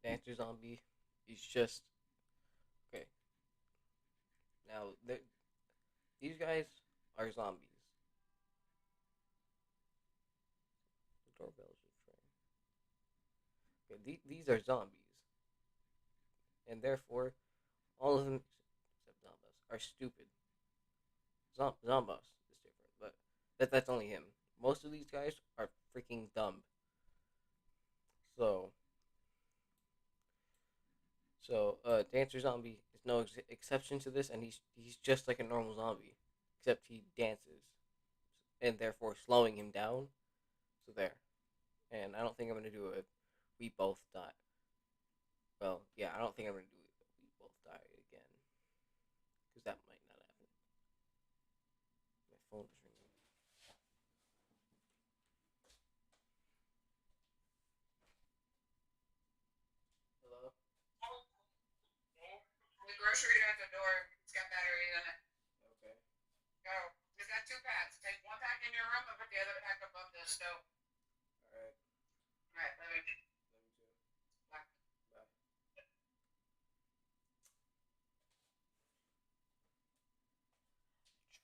Dancer zombie is just okay. Now these guys are zombies. The doorbell just rang. Okay, these are zombies, and therefore all of them except Zombos are stupid. Zombos is different, but that's only him. Most of these guys are freaking dumb. So Dancer Zombie is no exception to this, and he's just like a normal zombie, except he dances, and therefore slowing him down. So there, and I don't think I'm gonna do it. We both die. Well, yeah, I don't think I'm gonna do it. We both die again, because that might not happen. My phone is ringing. Hello. The grocery at the door. It's got batteries in it. Okay. Go. It's got two packs. Take one pack in your room and put the other pack above the stove. All right. All right, let me. Love you too. Bye.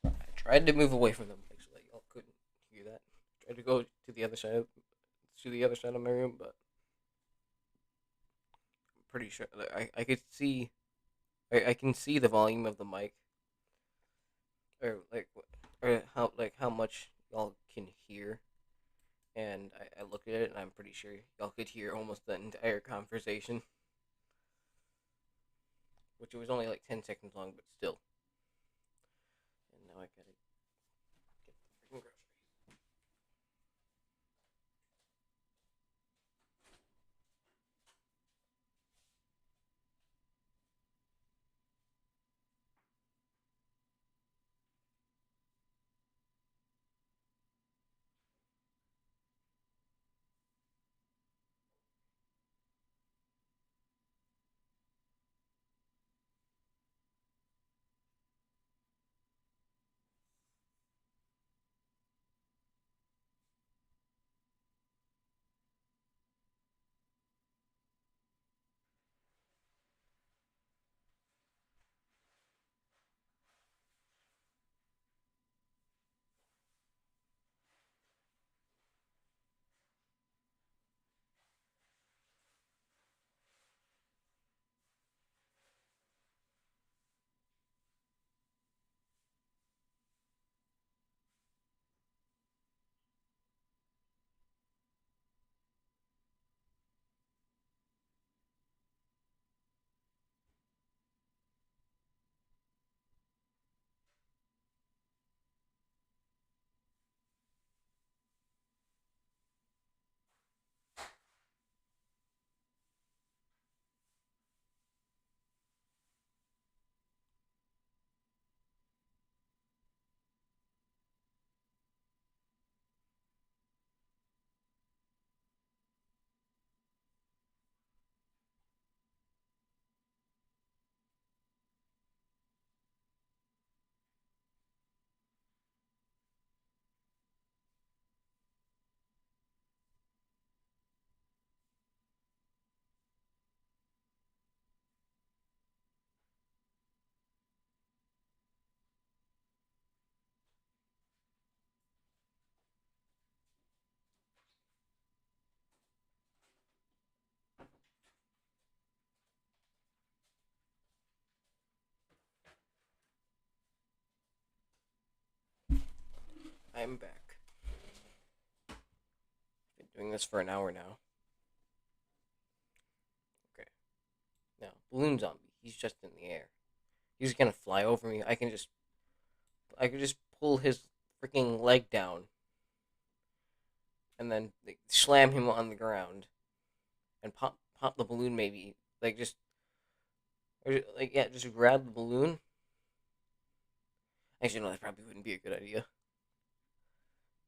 Bye. I tried to move away from them, actually. Y'all couldn't hear that. Tried to go to the other side of my room, but I'm pretty sure I could see I can see the volume of the mic, or how much y'all can hear, and I looked at it and I'm pretty sure y'all could hear almost the entire conversation, which was only like 10 seconds long, but still. And now I gotta get the freaking groceries. I'm back. Been doing this for an hour now. Okay. Now, balloon zombie. He's just in the air. He's gonna fly over me. I could just pull his freaking leg down and then like, slam him on the ground and pop the balloon maybe like just or like yeah just grab the balloon. Actually, no, that probably wouldn't be a good idea.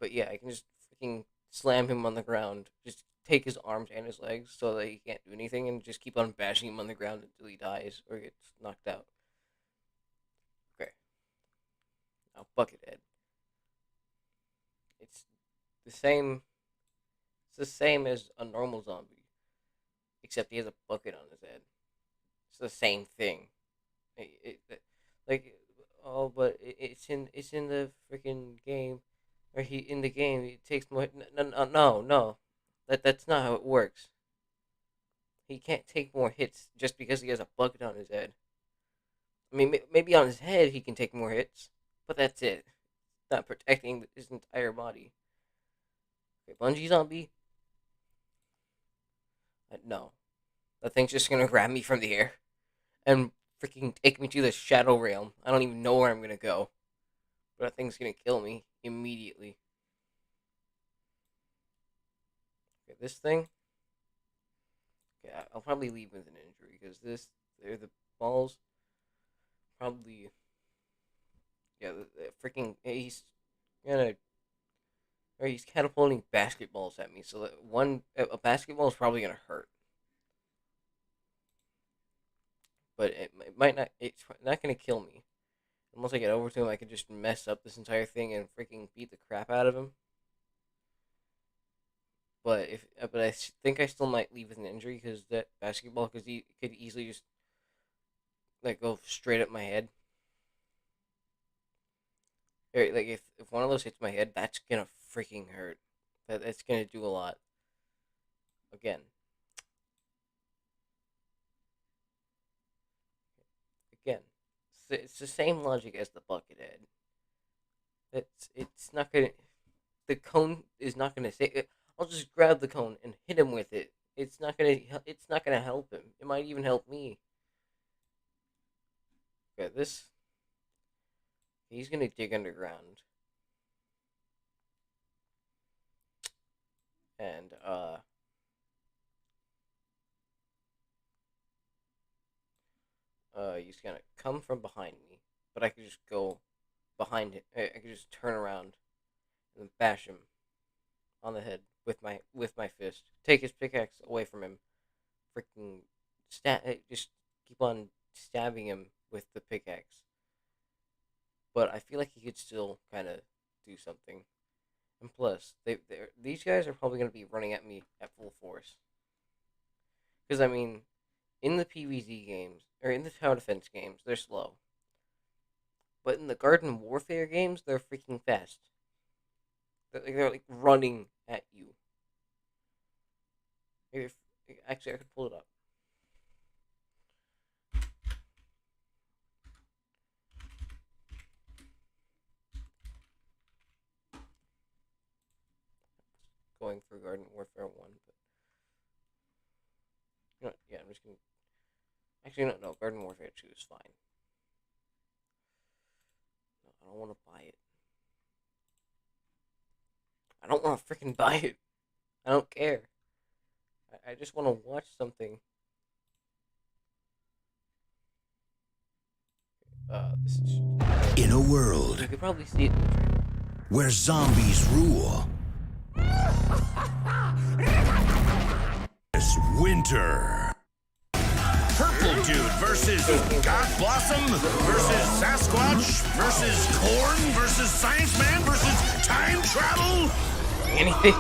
But yeah, I can just freaking slam him on the ground. Just take his arms and his legs so that he can't do anything, and just keep on bashing him on the ground until he dies or gets knocked out. Okay, now Buckethead. It's the same. It's the same as a normal zombie. except he has a bucket on his head. It's the same thing. Like, oh, but it's in the freaking game, or he in the game he takes more. No, no, no, no. That's not how it works. He can't take more hits just because he has a bucket on his head. I mean, maybe on his head he can take more hits, but that's it. Not protecting his entire body. Okay, Bungee Zombie? No. That thing's just gonna grab me from the air and freaking take me to the Shadow Realm. I don't even know where I'm gonna go. But that thing's gonna kill me immediately. Okay, this thing? Okay, I'll probably leave with an injury because they're the balls. Probably, yeah, the freaking, gonna, he's catapulting basketballs at me. So that a basketball is probably gonna hurt. But it might not, it's not gonna kill me. And once I get over to him, I can just mess up this entire thing and freaking beat the crap out of him. But I think I still might leave with an injury because that basketball could easily just like go straight up my head. Like if one of those hits my head, that's gonna freaking hurt. That's gonna do a lot. Again, again, it's the same logic as the bucket head. It's not gonna. The cone is not gonna say. I'll just grab the cone and hit him with it. It's not gonna. It's not gonna help him. It might even help me. Okay, this. He's gonna dig underground, and he's gonna come from behind me. But I could just go behind him. I could just turn around and bash him on the head with my fist. Take his pickaxe away from him. Freaking just keep on stabbing him with the pickaxe. But I feel like he could still kind of do something. And plus, these guys are probably going to be running at me at full force. Because I mean, in the PvZ games or in the tower defense games, they're slow. But in the garden warfare games, they're freaking fast. They're like running at you. Actually, I could pull it up. Going for Garden Warfare 1, but yeah, I'm just gonna. Actually, no, Garden Warfare 2 is fine. No, I don't want to buy it. I don't want to freaking buy it. I don't care. I just want to watch something. This is. In a world You could probably see it in the trailer. where zombies rule, it's winter. Purple Dude versus God Blossom versus Sasquatch versus Corn versus Science Man versus Time Travel. Anything.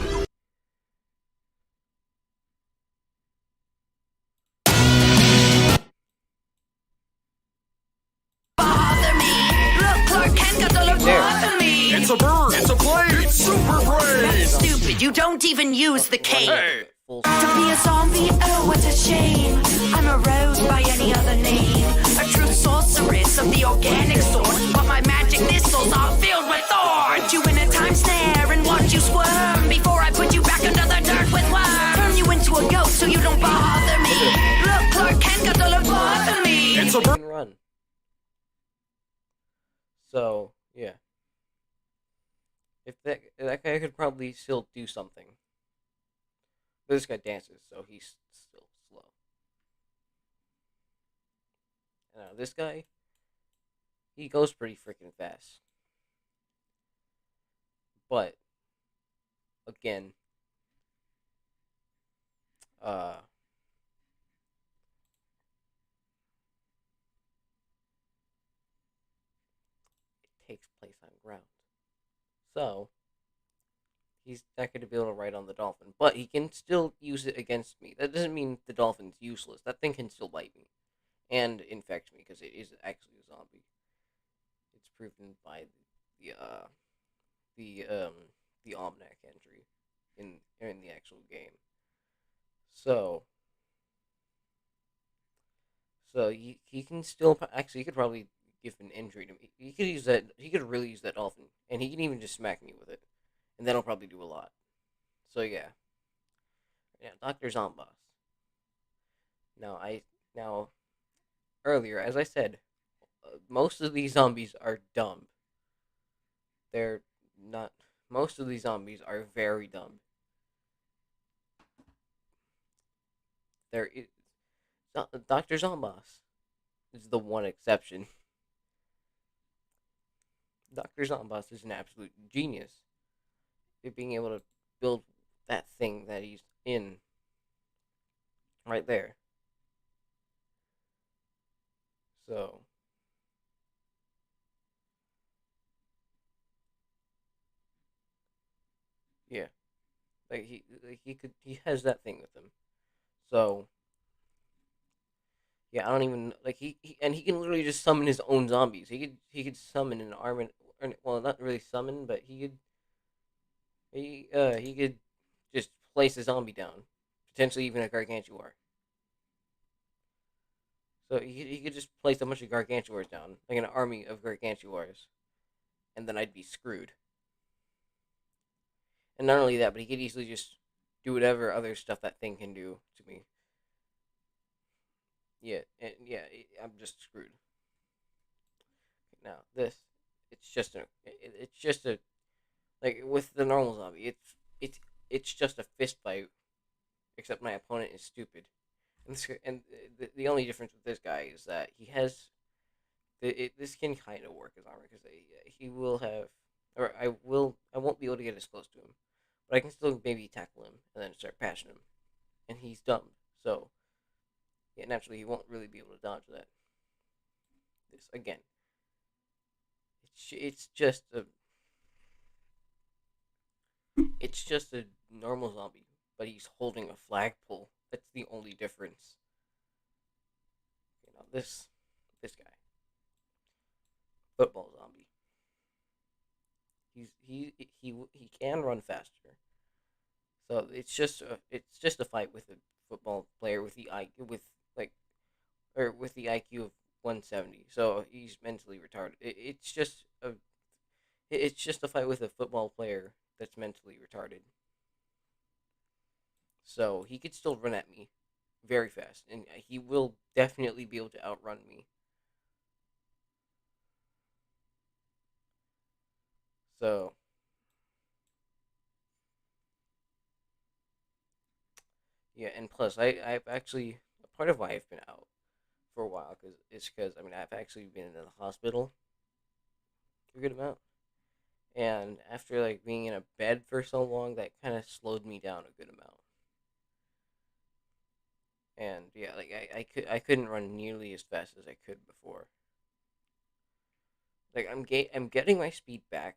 It's a bird. It's a plane. It's super brave. Stupid, you don't even use the cane. Hey. To be a zombie, oh what a shame. I'm a rose by any other name. A true sorceress of the organic sort. But my magic missiles are filled with thorns. Put you in a time snare and watch you squirm before I put you back under the dirt with worms. Turn you into a ghost so you don't bother me. Look, Clark Kent got all of bother me. It's a bird. Run. So yeah, if that guy could probably still do something. But this guy dances, so he's still slow. And this guy, he goes pretty freaking fast. But again, it takes place on ground. So He's not going to be able to ride on the dolphin, but he can still use it against me. That doesn't mean the dolphin's useless. That thing can still bite me and infect me because it is actually a zombie. It's proven by the the um the Almanac entry in the actual game. So he can still actually he could probably give an injury to me. He could use that. He could really use that dolphin, and he can even just smack me with it, and that'll probably do a lot. So yeah, Doctor Zomboss. Now now earlier, as I said, most of these zombies are dumb. They're not. Most of these zombies are very dumb. There is Doctor Zomboss is the one exception. Doctor Zomboss is an absolute genius at being able to build that thing that he's in right there. So yeah, he has that thing with him. So yeah, I don't even like he can literally just summon his own zombies. He could summon an army, or, well, not really summon, but he could just place a zombie down, potentially even a gargantuar. So he could just place a bunch of gargantuars down, like an army of gargantuars, and then I'd be screwed. And not only that, but he could easily just do whatever other stuff that thing can do to me. Yeah, and yeah, I'm just screwed. Now this, it's just a like with the normal zombie, it's just a fist fight, except my opponent is stupid. And the only difference with this guy is that he has this can kind of work as armor because he will have, or I won't be able to get as close to him, but I can still maybe tackle him and then start bashing him, and he's dumb, so yeah, naturally he won't really be able to dodge that. This again, it's just a normal zombie, but he's holding a flagpole. That's the only difference. This guy, football zombie. He can run faster. So it's just a fight with a football player with the I with like or with the IQ of 170. So he's mentally retarded. It's just a fight with a football player that's mentally retarded. So he could still run at me very fast, and he will definitely be able to outrun me. So yeah, and plus I've actually part of why I've been out for a while because I mean I've actually been in the hospital a good amount, and after like being in a bed for so long, that kind of slowed me down a good amount. And yeah, like I couldn't run nearly as fast as I could before. Like I'm getting my speed back,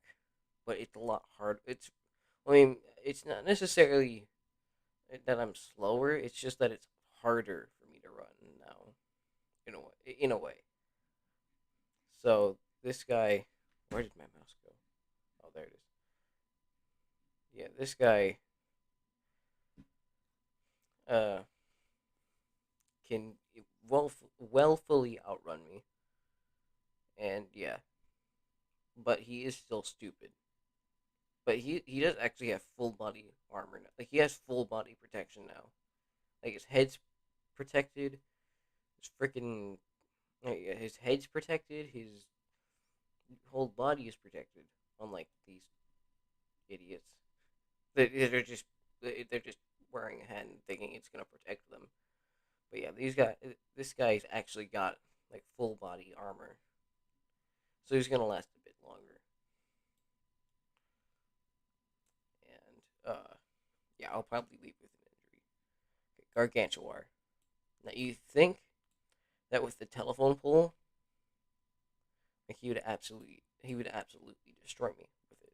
but it's a lot hard. I mean it's not necessarily that I'm slower. It's just that it's harder for me to run now in a way. So this guy, where did my mouse go? Oh, there it is. Yeah, this guy uh can well fully outrun me, and yeah, but he is still stupid. But he does actually have full body armor now. Like he has full body protection now. Like his head's protected. His freaking yeah, his head's protected. His whole body is protected. Unlike these idiots, they're just wearing a hat and thinking it's gonna protect them. But yeah, this guy's actually got like full body armor, so he's gonna last a bit longer. And yeah, I'll probably leave with an injury. Okay, Gargantuar. Now you think that with the telephone pole, like he would absolutely destroy me with it,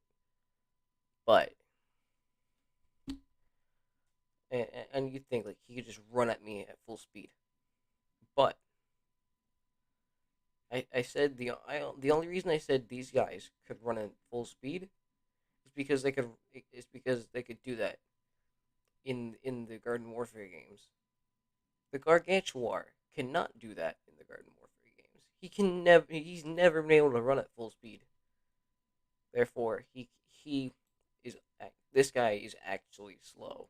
but and you'd think like he could just run at me at full speed, but I said the only reason I said these guys could run at full speed is because they could do that in the Garden Warfare games. The Gargantuar cannot do that in the Garden Warfare games. He's never been able to run at full speed. Therefore, he is this guy is actually slow.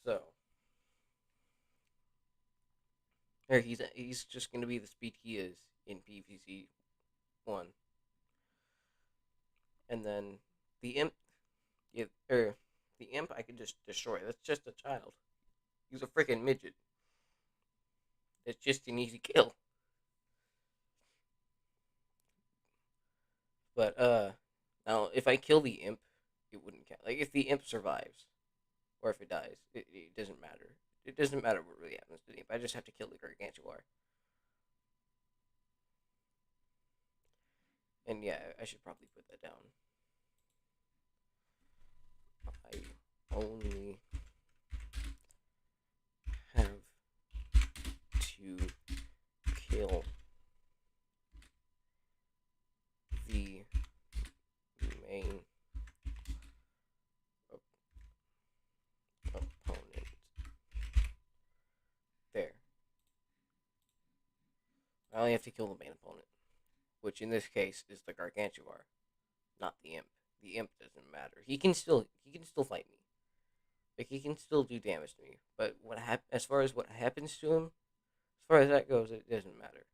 So, or he's just gonna be the speed he is in PvZ 1, and then the imp, yeah, the imp I could just destroy. That's just a child. He's a freaking midget. It's just an easy kill. But now if I kill the imp, it wouldn't count. Like if the imp survives, or if it dies, it doesn't matter. It doesn't matter what really happens to the imp. I just have to kill the Gargantuar. And yeah, I should probably put that down. I only have to kill the main opponent. There. I only have to kill the main opponent, which in this case is the Gargantuar, not the imp. The imp doesn't matter. He can still fight me. Like he can still do damage to me. But as far as what happens to him, as far as that goes, it doesn't matter.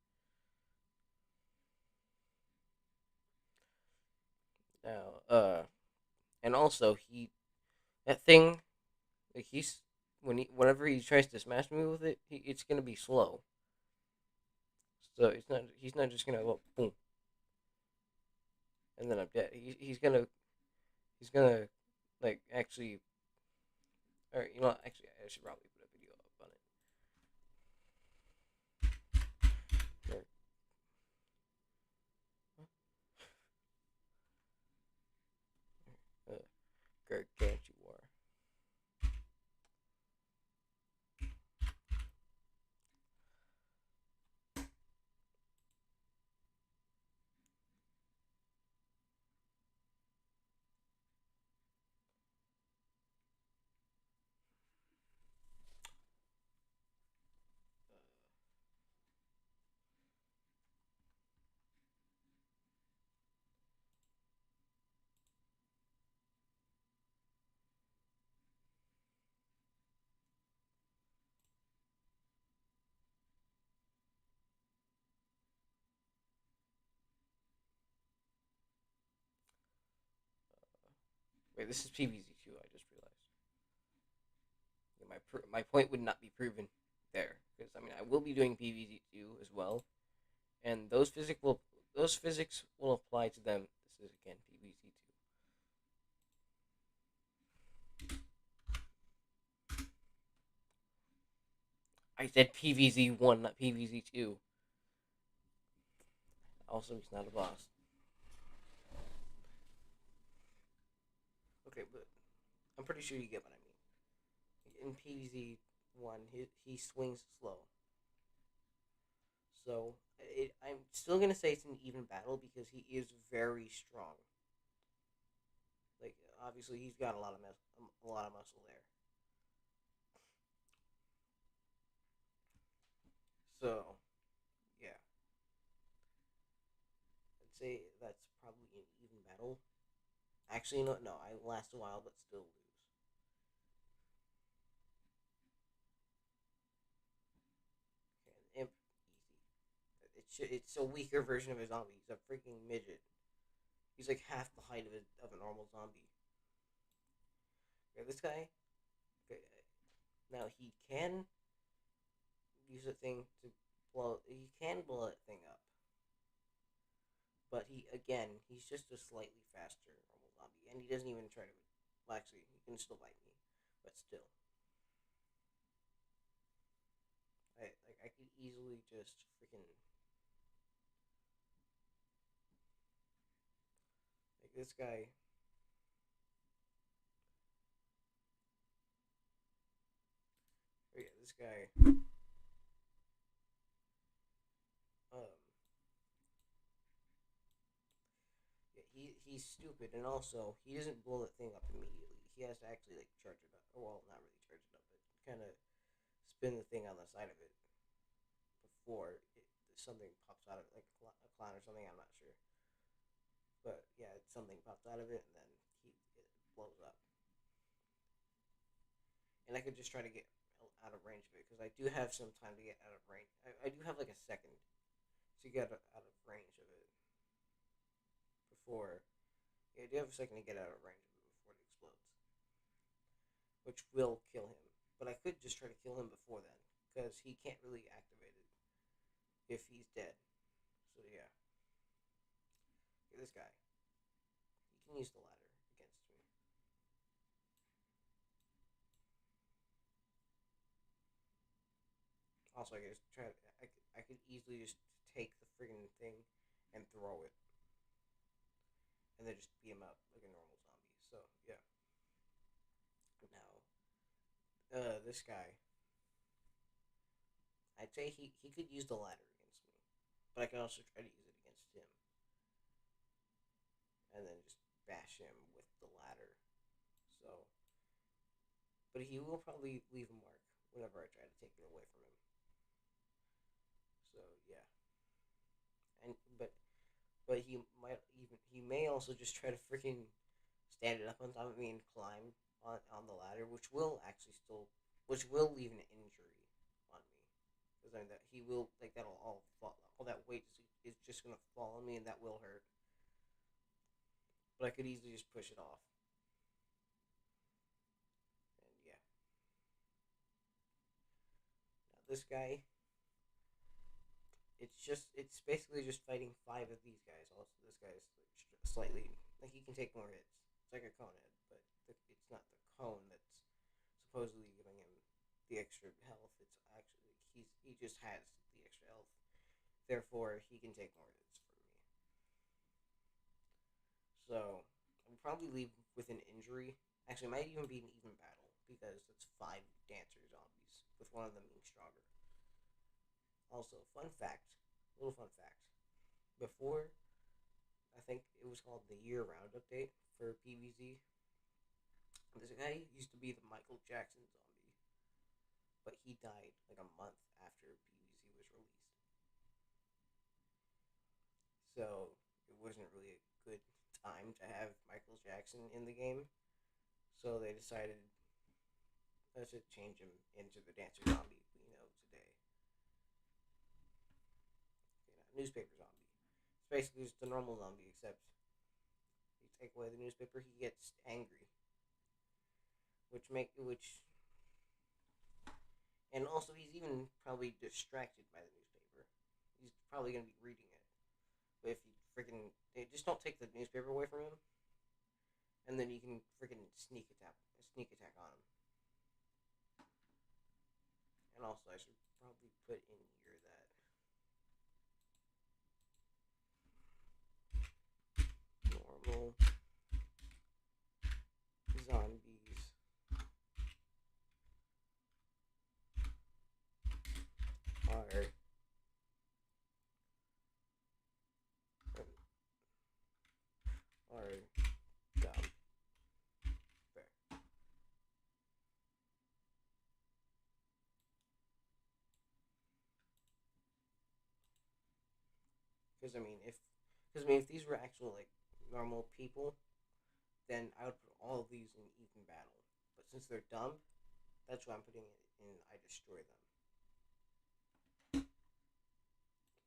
Now, and also that thing, like whenever he tries to smash me with it, it's gonna be slow. So he's not just gonna go boom, and then I'm dead. He's gonna like actually, or actually I should probably put a video up on it. Gargantuar. Wait, this is PvZ2. I just realized. Yeah, my point would not be proven there because I mean I will be doing PvZ2 as well, and those physics will apply to them. This is again PvZ2. I said PvZ1, not PvZ2. Also, he's not a boss. Okay, but I'm pretty sure you get what I mean. In PvZ1, he swings slow. So I'm still gonna say it's an even battle because he is very strong. Like obviously he's got a lot of muscle there. So yeah, I'd say that's probably an even battle. Actually, no, I last a while but still lose. Okay, imp easy. It's a weaker version of a zombie. He's a freaking midget. He's like half the height of a normal zombie. Okay, this guy. Okay, now he can use a thing to blow. He can blow that thing up, but he's just a slightly faster normal zombie, and he doesn't even try to. Well, actually, he can still bite me, but still, I could easily just freaking like this guy. this guy, um, he's stupid, and also he doesn't blow the thing up immediately. He has to actually like charge it up. Well, not really charge it up, but kind of spin the thing on the side of it before something pops out of it, like a clown or something. I'm not sure, but yeah, something pops out of it, and then it blows up. And I could just try to get out of range of it because I do have some time to get out of range. I do have like a second to get out of range of it before. Yeah, I do have a second to get out of range of it before it explodes, which will kill him. But I could just try to kill him before then because he can't really activate it if he's dead. So yeah, this guy, he can use the ladder against me. Also, I could just try. I could easily just take the friggin' thing and throw it, and then just beat him up like a normal zombie. So yeah. Now, this guy, I'd say he could use the ladder against me, but I can also try to use it against him, and then just bash him with the ladder. So, but he will probably leave a mark whenever I try to take it away from him. So yeah, and but he may also just try to freaking stand it up on top of me and climb on the ladder, which will actually still which will leave an injury on me because I mean that he will like that'll all fall, all that weight is just gonna fall on me and that will hurt. But I could easily just push it off. And yeah, now this guy, it's basically just fighting five of these guys. Also, this guy's slightly like he can take more hits. It's like a cone head, but it's not the cone that's supposedly giving him the extra health. It's actually he just has the extra health. Therefore, he can take more hits from me. So I would probably leave with an injury. Actually, it might even be an even battle because it's five dancer zombies with one of them being stronger. Also, little fun fact. Before, I think it was called the year-round update for PvZ. This guy used to be the Michael Jackson zombie, but he died like a month after PvZ was released. So it wasn't really a good time to have Michael Jackson in the game. So they decided let's just change him into the dancer zombie we know today. Newspaper zombie. It's basically just a normal zombie, except you take away the newspaper, he gets angry, and also he's even probably distracted by the newspaper. He's probably gonna be reading it, but if you freaking just don't take the newspaper away from him, and then you can freaking sneak attack on him. And also, I should probably put in here that normal zombies are dumb. Fair. Because if these were actual like normal people, then I would put all of these in even battle. But since they're dumb, that's why I'm putting it in I destroy them.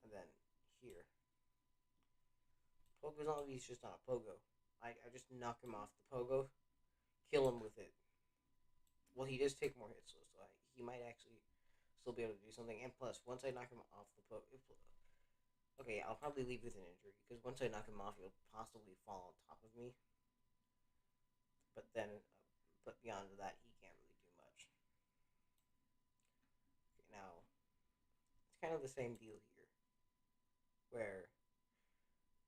And then here, Pogo Zombie's just on a pogo. I just knock him off the pogo, kill him with it. Well, he does take more hits, so he might actually still be able to do something. And plus, once I knock him off the pogo, okay, I'll probably leave with an injury because once I knock him off, he'll possibly fall on top of me. But beyond that, he can't really do much. Okay, now it's kind of the same deal here, where,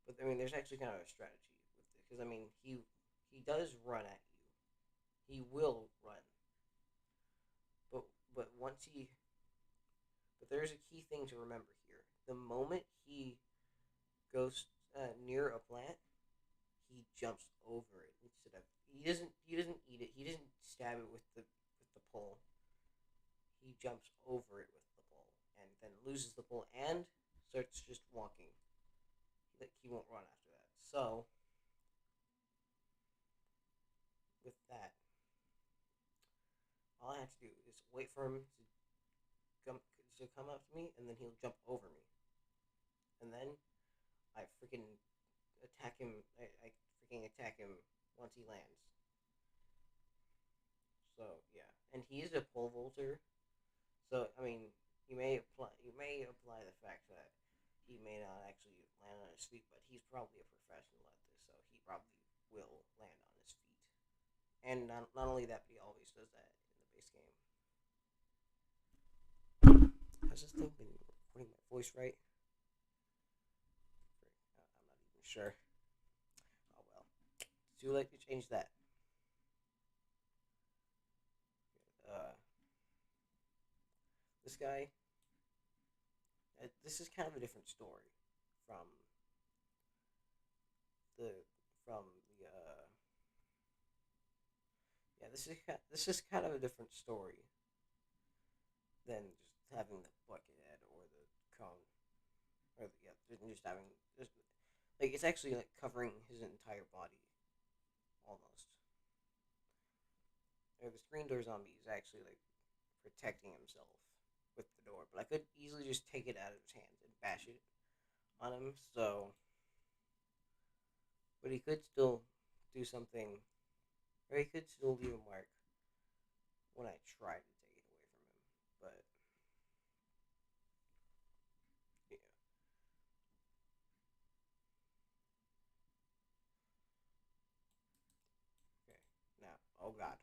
but I mean, there's actually kind of a strategy with it because I mean, he does run at you. He will run, but but once he, but there's a key thing to remember here. The moment he goes near a plant, he jumps over it instead of he doesn't eat it. He doesn't stab it with the pole. He jumps over it with the pole and then loses the pole and starts just walking. Like he won't run after that. So with that, all I have to do is wait for him to come up to me, and then he'll jump over me, and then I freaking attack him. I freaking attack him once he lands. So yeah, and he is a pole vaulter. So I mean, you may apply the fact that he may not actually land on his feet, but he's probably a professional at this, so he probably will land on his feet. And not only that, but he always does that in the base game. Has this thing been recording my voice right? I'm not even sure. Oh well. It's too late to change that. This guy. This is kind of a different story from the from the yeah. This is kind of a different story than just having the bucket head or the cone or yeah, just having just like it's actually like covering his entire body almost. The screen door zombie is actually like protecting himself with the door, but I could easily just take it out of his hands and bash it on him. So, but he could still do something, or he could still leave a mark when I try to take it away from him. But yeah, okay. Now, oh god,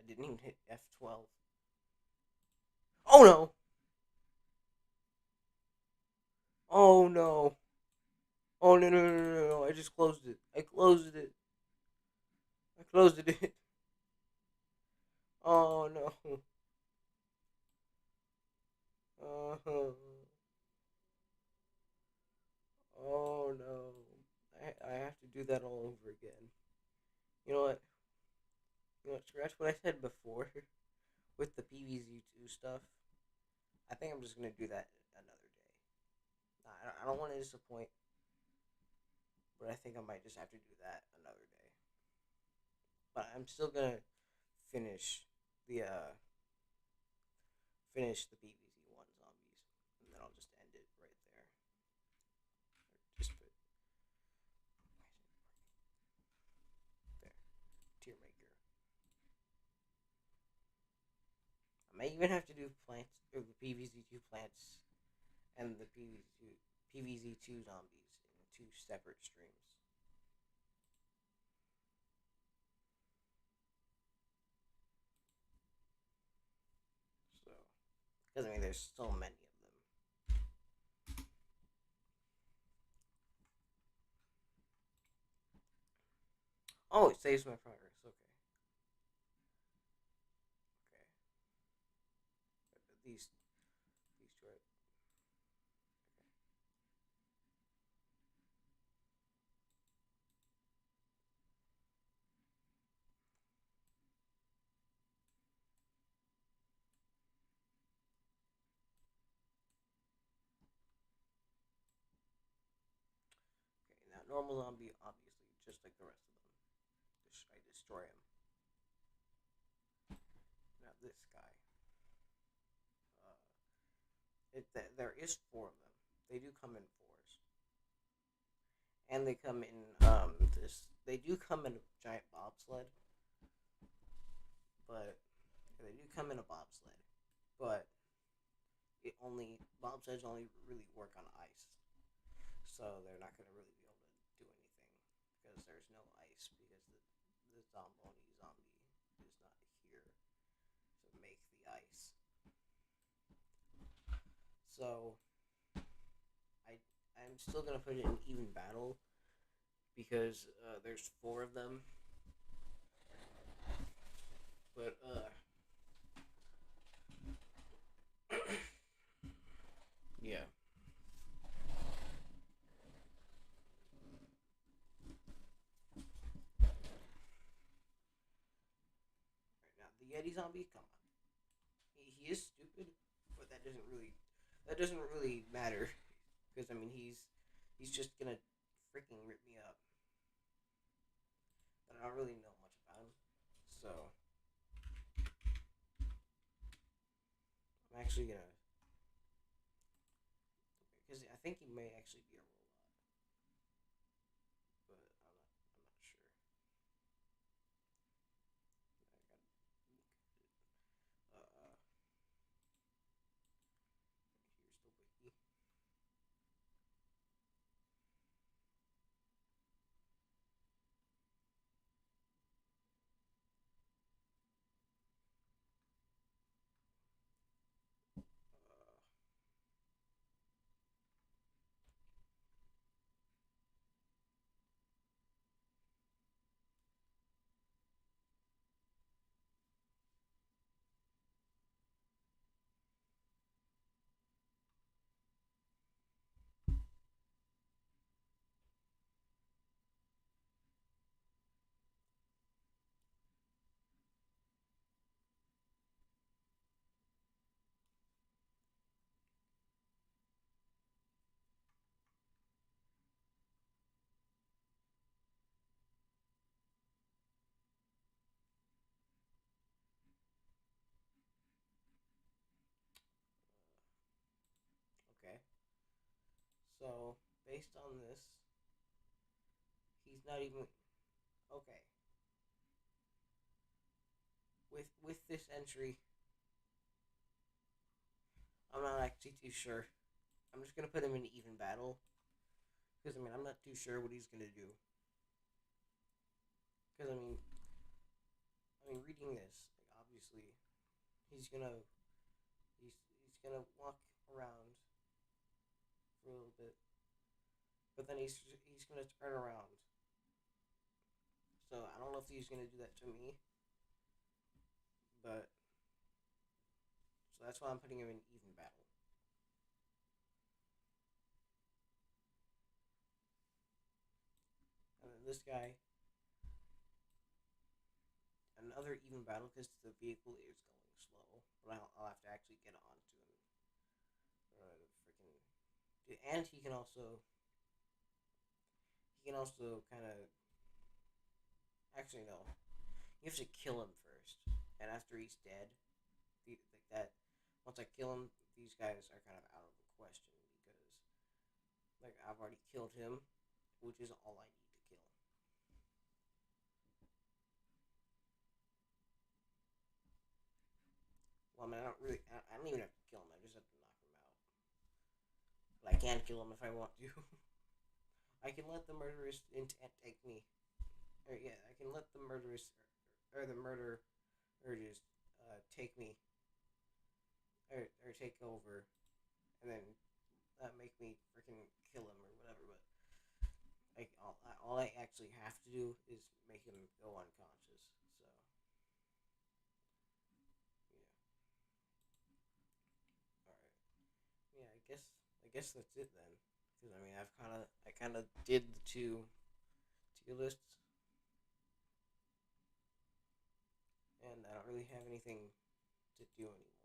I didn't even hit F12. Oh no! Oh no! Oh no no no no no! I just closed it. I closed it. I closed it. Oh no. Uh-huh. Oh no. I have to do that all over again. You know what? You know what? Scratch what I said before with the PVZ2 stuff. I think I'm just gonna do that another day. I don't want to disappoint, but I think I might just have to do that another day. But I'm still gonna finish the PVZ1 zombies, and then I'll just end it right there. Or just put there, tier maker. I may even have to do plants or the PVZ2 plants and the PVZ2 zombies in two separate streams. So, because I mean, there's so many of them. Oh, it saves my progress. Okay. Okay. These two are. Okay. Now, normal zombie, obviously, just like the rest of them. I destroy him. Now, this guy. Uh, there is four of them. They do come in fours, and they come in this. They do come in a giant bobsled, but they do come in a bobsled, but it only bobsleds only really work on ice, so they're not going to really be able to do anything because there's no ice because the Zomboni zombie is not here to make the ice. So I'm still gonna put it in even battle because there's four of them. But spaghetti zombie. Come on, he is stupid, but that doesn't really matter because I mean he's just gonna freaking rip me up. But I don't really know much about him, so I'm actually gonna because I think he may actually be a robot, but I'm not sure. I got here's the wiki. Okay, so based on this, he's not even okay. With this entry, I'm not actually too sure. I'm just gonna put him in even battle because I mean I'm not too sure what he's gonna do. Because I mean reading this, like obviously he's gonna he's gonna walk around for a little bit, but then he's gonna turn around. So I don't know if he's gonna do that to me, but so that's why I'm putting him in even battle. And then this guy, another even battle because the vehicle is going slow, but I'll have to actually get onto him. Freaking, and he can also kind of actually no, you have to kill him first, and after he's dead, like that. Once I kill him, these guys are kind of out of the question because like I've already killed him, which is all I need to kill. Well, I mean, I don't even have to kill him. I just have to knock him out. But I can kill him if I want to. I can let the murderous intent take me. Or yeah, I can let the murderous or the murder urges take me or take over, and then make me freaking kill him or whatever. But like all I actually have to do is make him go unconscious. So yeah, all right. Yeah, I guess that's it then. Because I mean, I kind of did the two tier lists, and I don't really have anything to do anymore.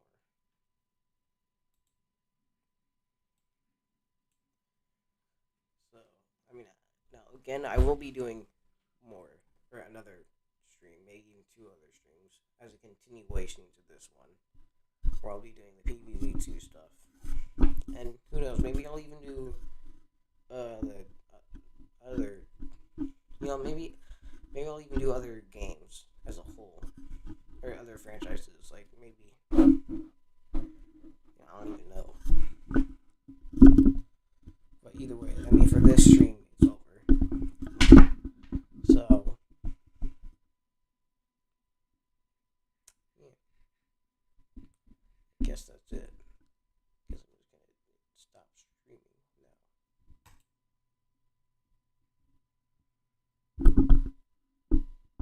So I mean, now again, I will be doing more or another stream, maybe even two other streams as a continuation to this one, where I'll be doing the PvZ2 stuff, and who knows, maybe I'll even do the other, maybe I'll even do other games as a whole, or other franchises, like maybe, I don't even know. But either way, I mean, for this stream,